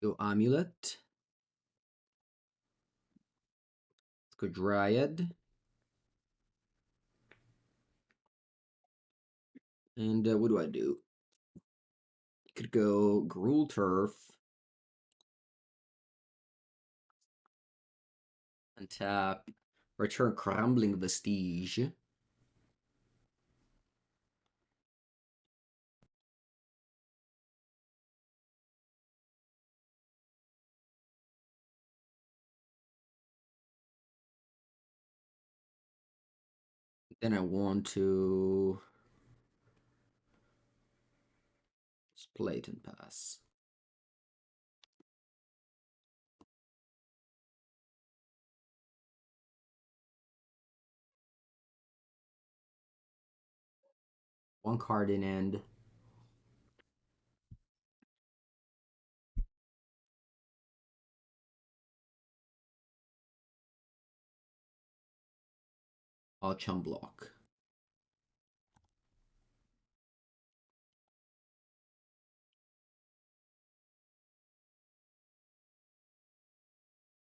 Go Amulet. Let's go Dryad. And what do I do? Could go Gruul Turf. Untap. Return Crumbling Vestige. Then I want to play it and pass. One card in end. I'll chum block.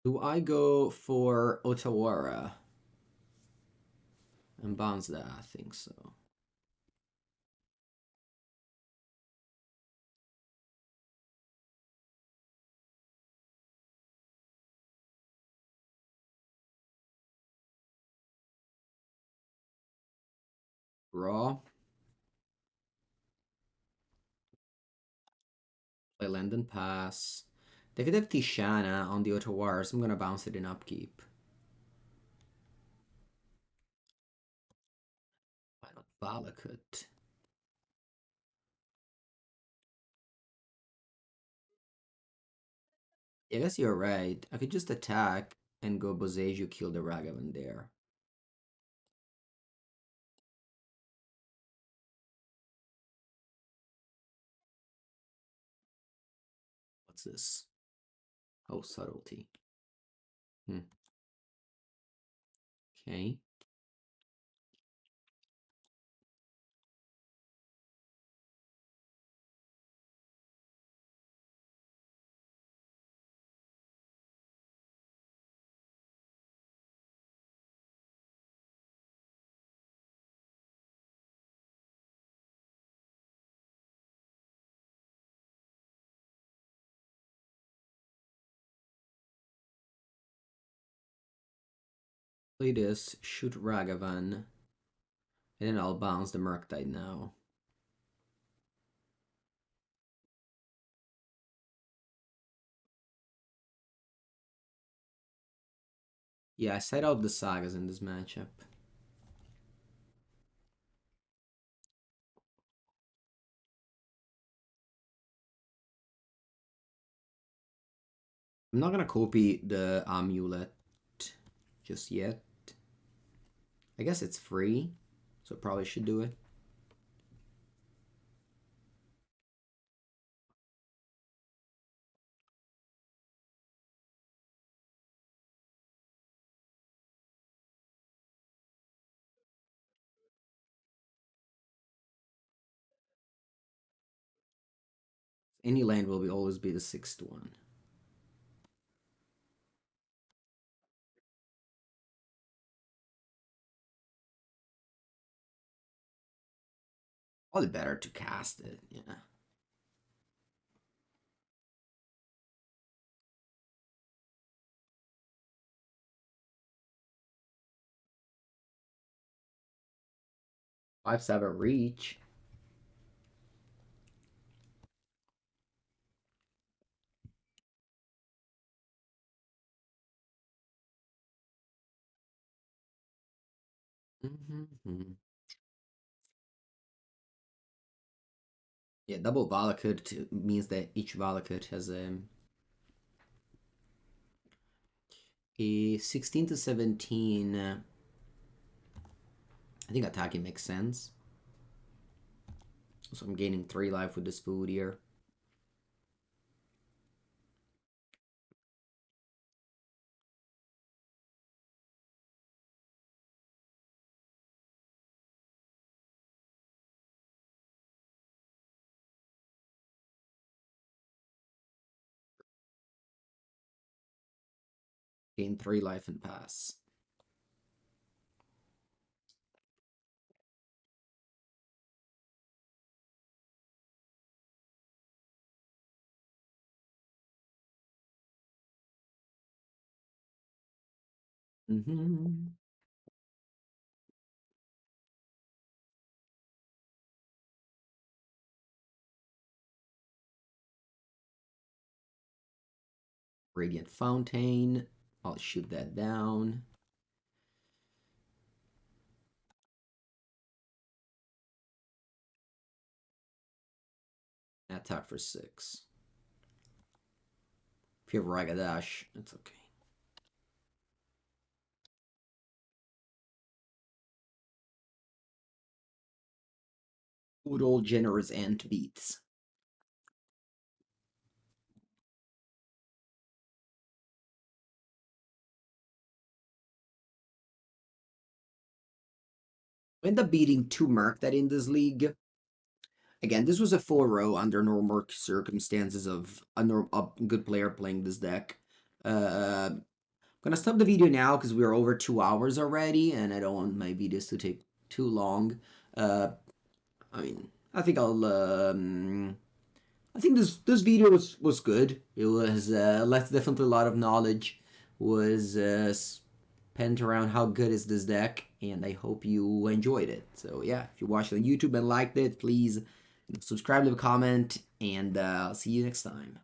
Do I go for Otawara? And bounce that? I think so. Draw. Play land and pass. They could have Tishana on the Otawara, so I'm gonna bounce it in upkeep. Why not Valakut? I guess you're right. I could just attack and go Boseiju, kill the Ragavan there. What's this? Oh, subtlety. Okay. Play this, shoot Ragavan, and then I'll bounce the Murktide now. Yeah, I set out the Sagas in this matchup. I'm not gonna copy the Amulet just yet. I guess it's free, so probably should do it. Any land will always be the 6th one. Probably better to cast it, yeah. Five seven reach. Yeah, double Valakut means that each Valakut has a 16 to 17. I think attacking makes sense. So I'm gaining 3 life with this food here. Gain 3 life and pass. Radiant Fountain. I'll shoot that down. Attack for 6. If you have Ragadash, it's okay. Good old Generous Ent beats. I end up beating 2 Murktide in this league. Again, this was a 4-row under normal circumstances of a good player playing this deck. I'm gonna stop the video now because we're over 2 hours already, and I don't want my videos to take too long. I mean, I think I'll. I think this video was good. It was left definitely a lot of knowledge. Was spent around how good is this deck, and I hope you enjoyed it. So yeah, if you watched it on YouTube and liked it, please subscribe, leave a comment, and I'll see you next time.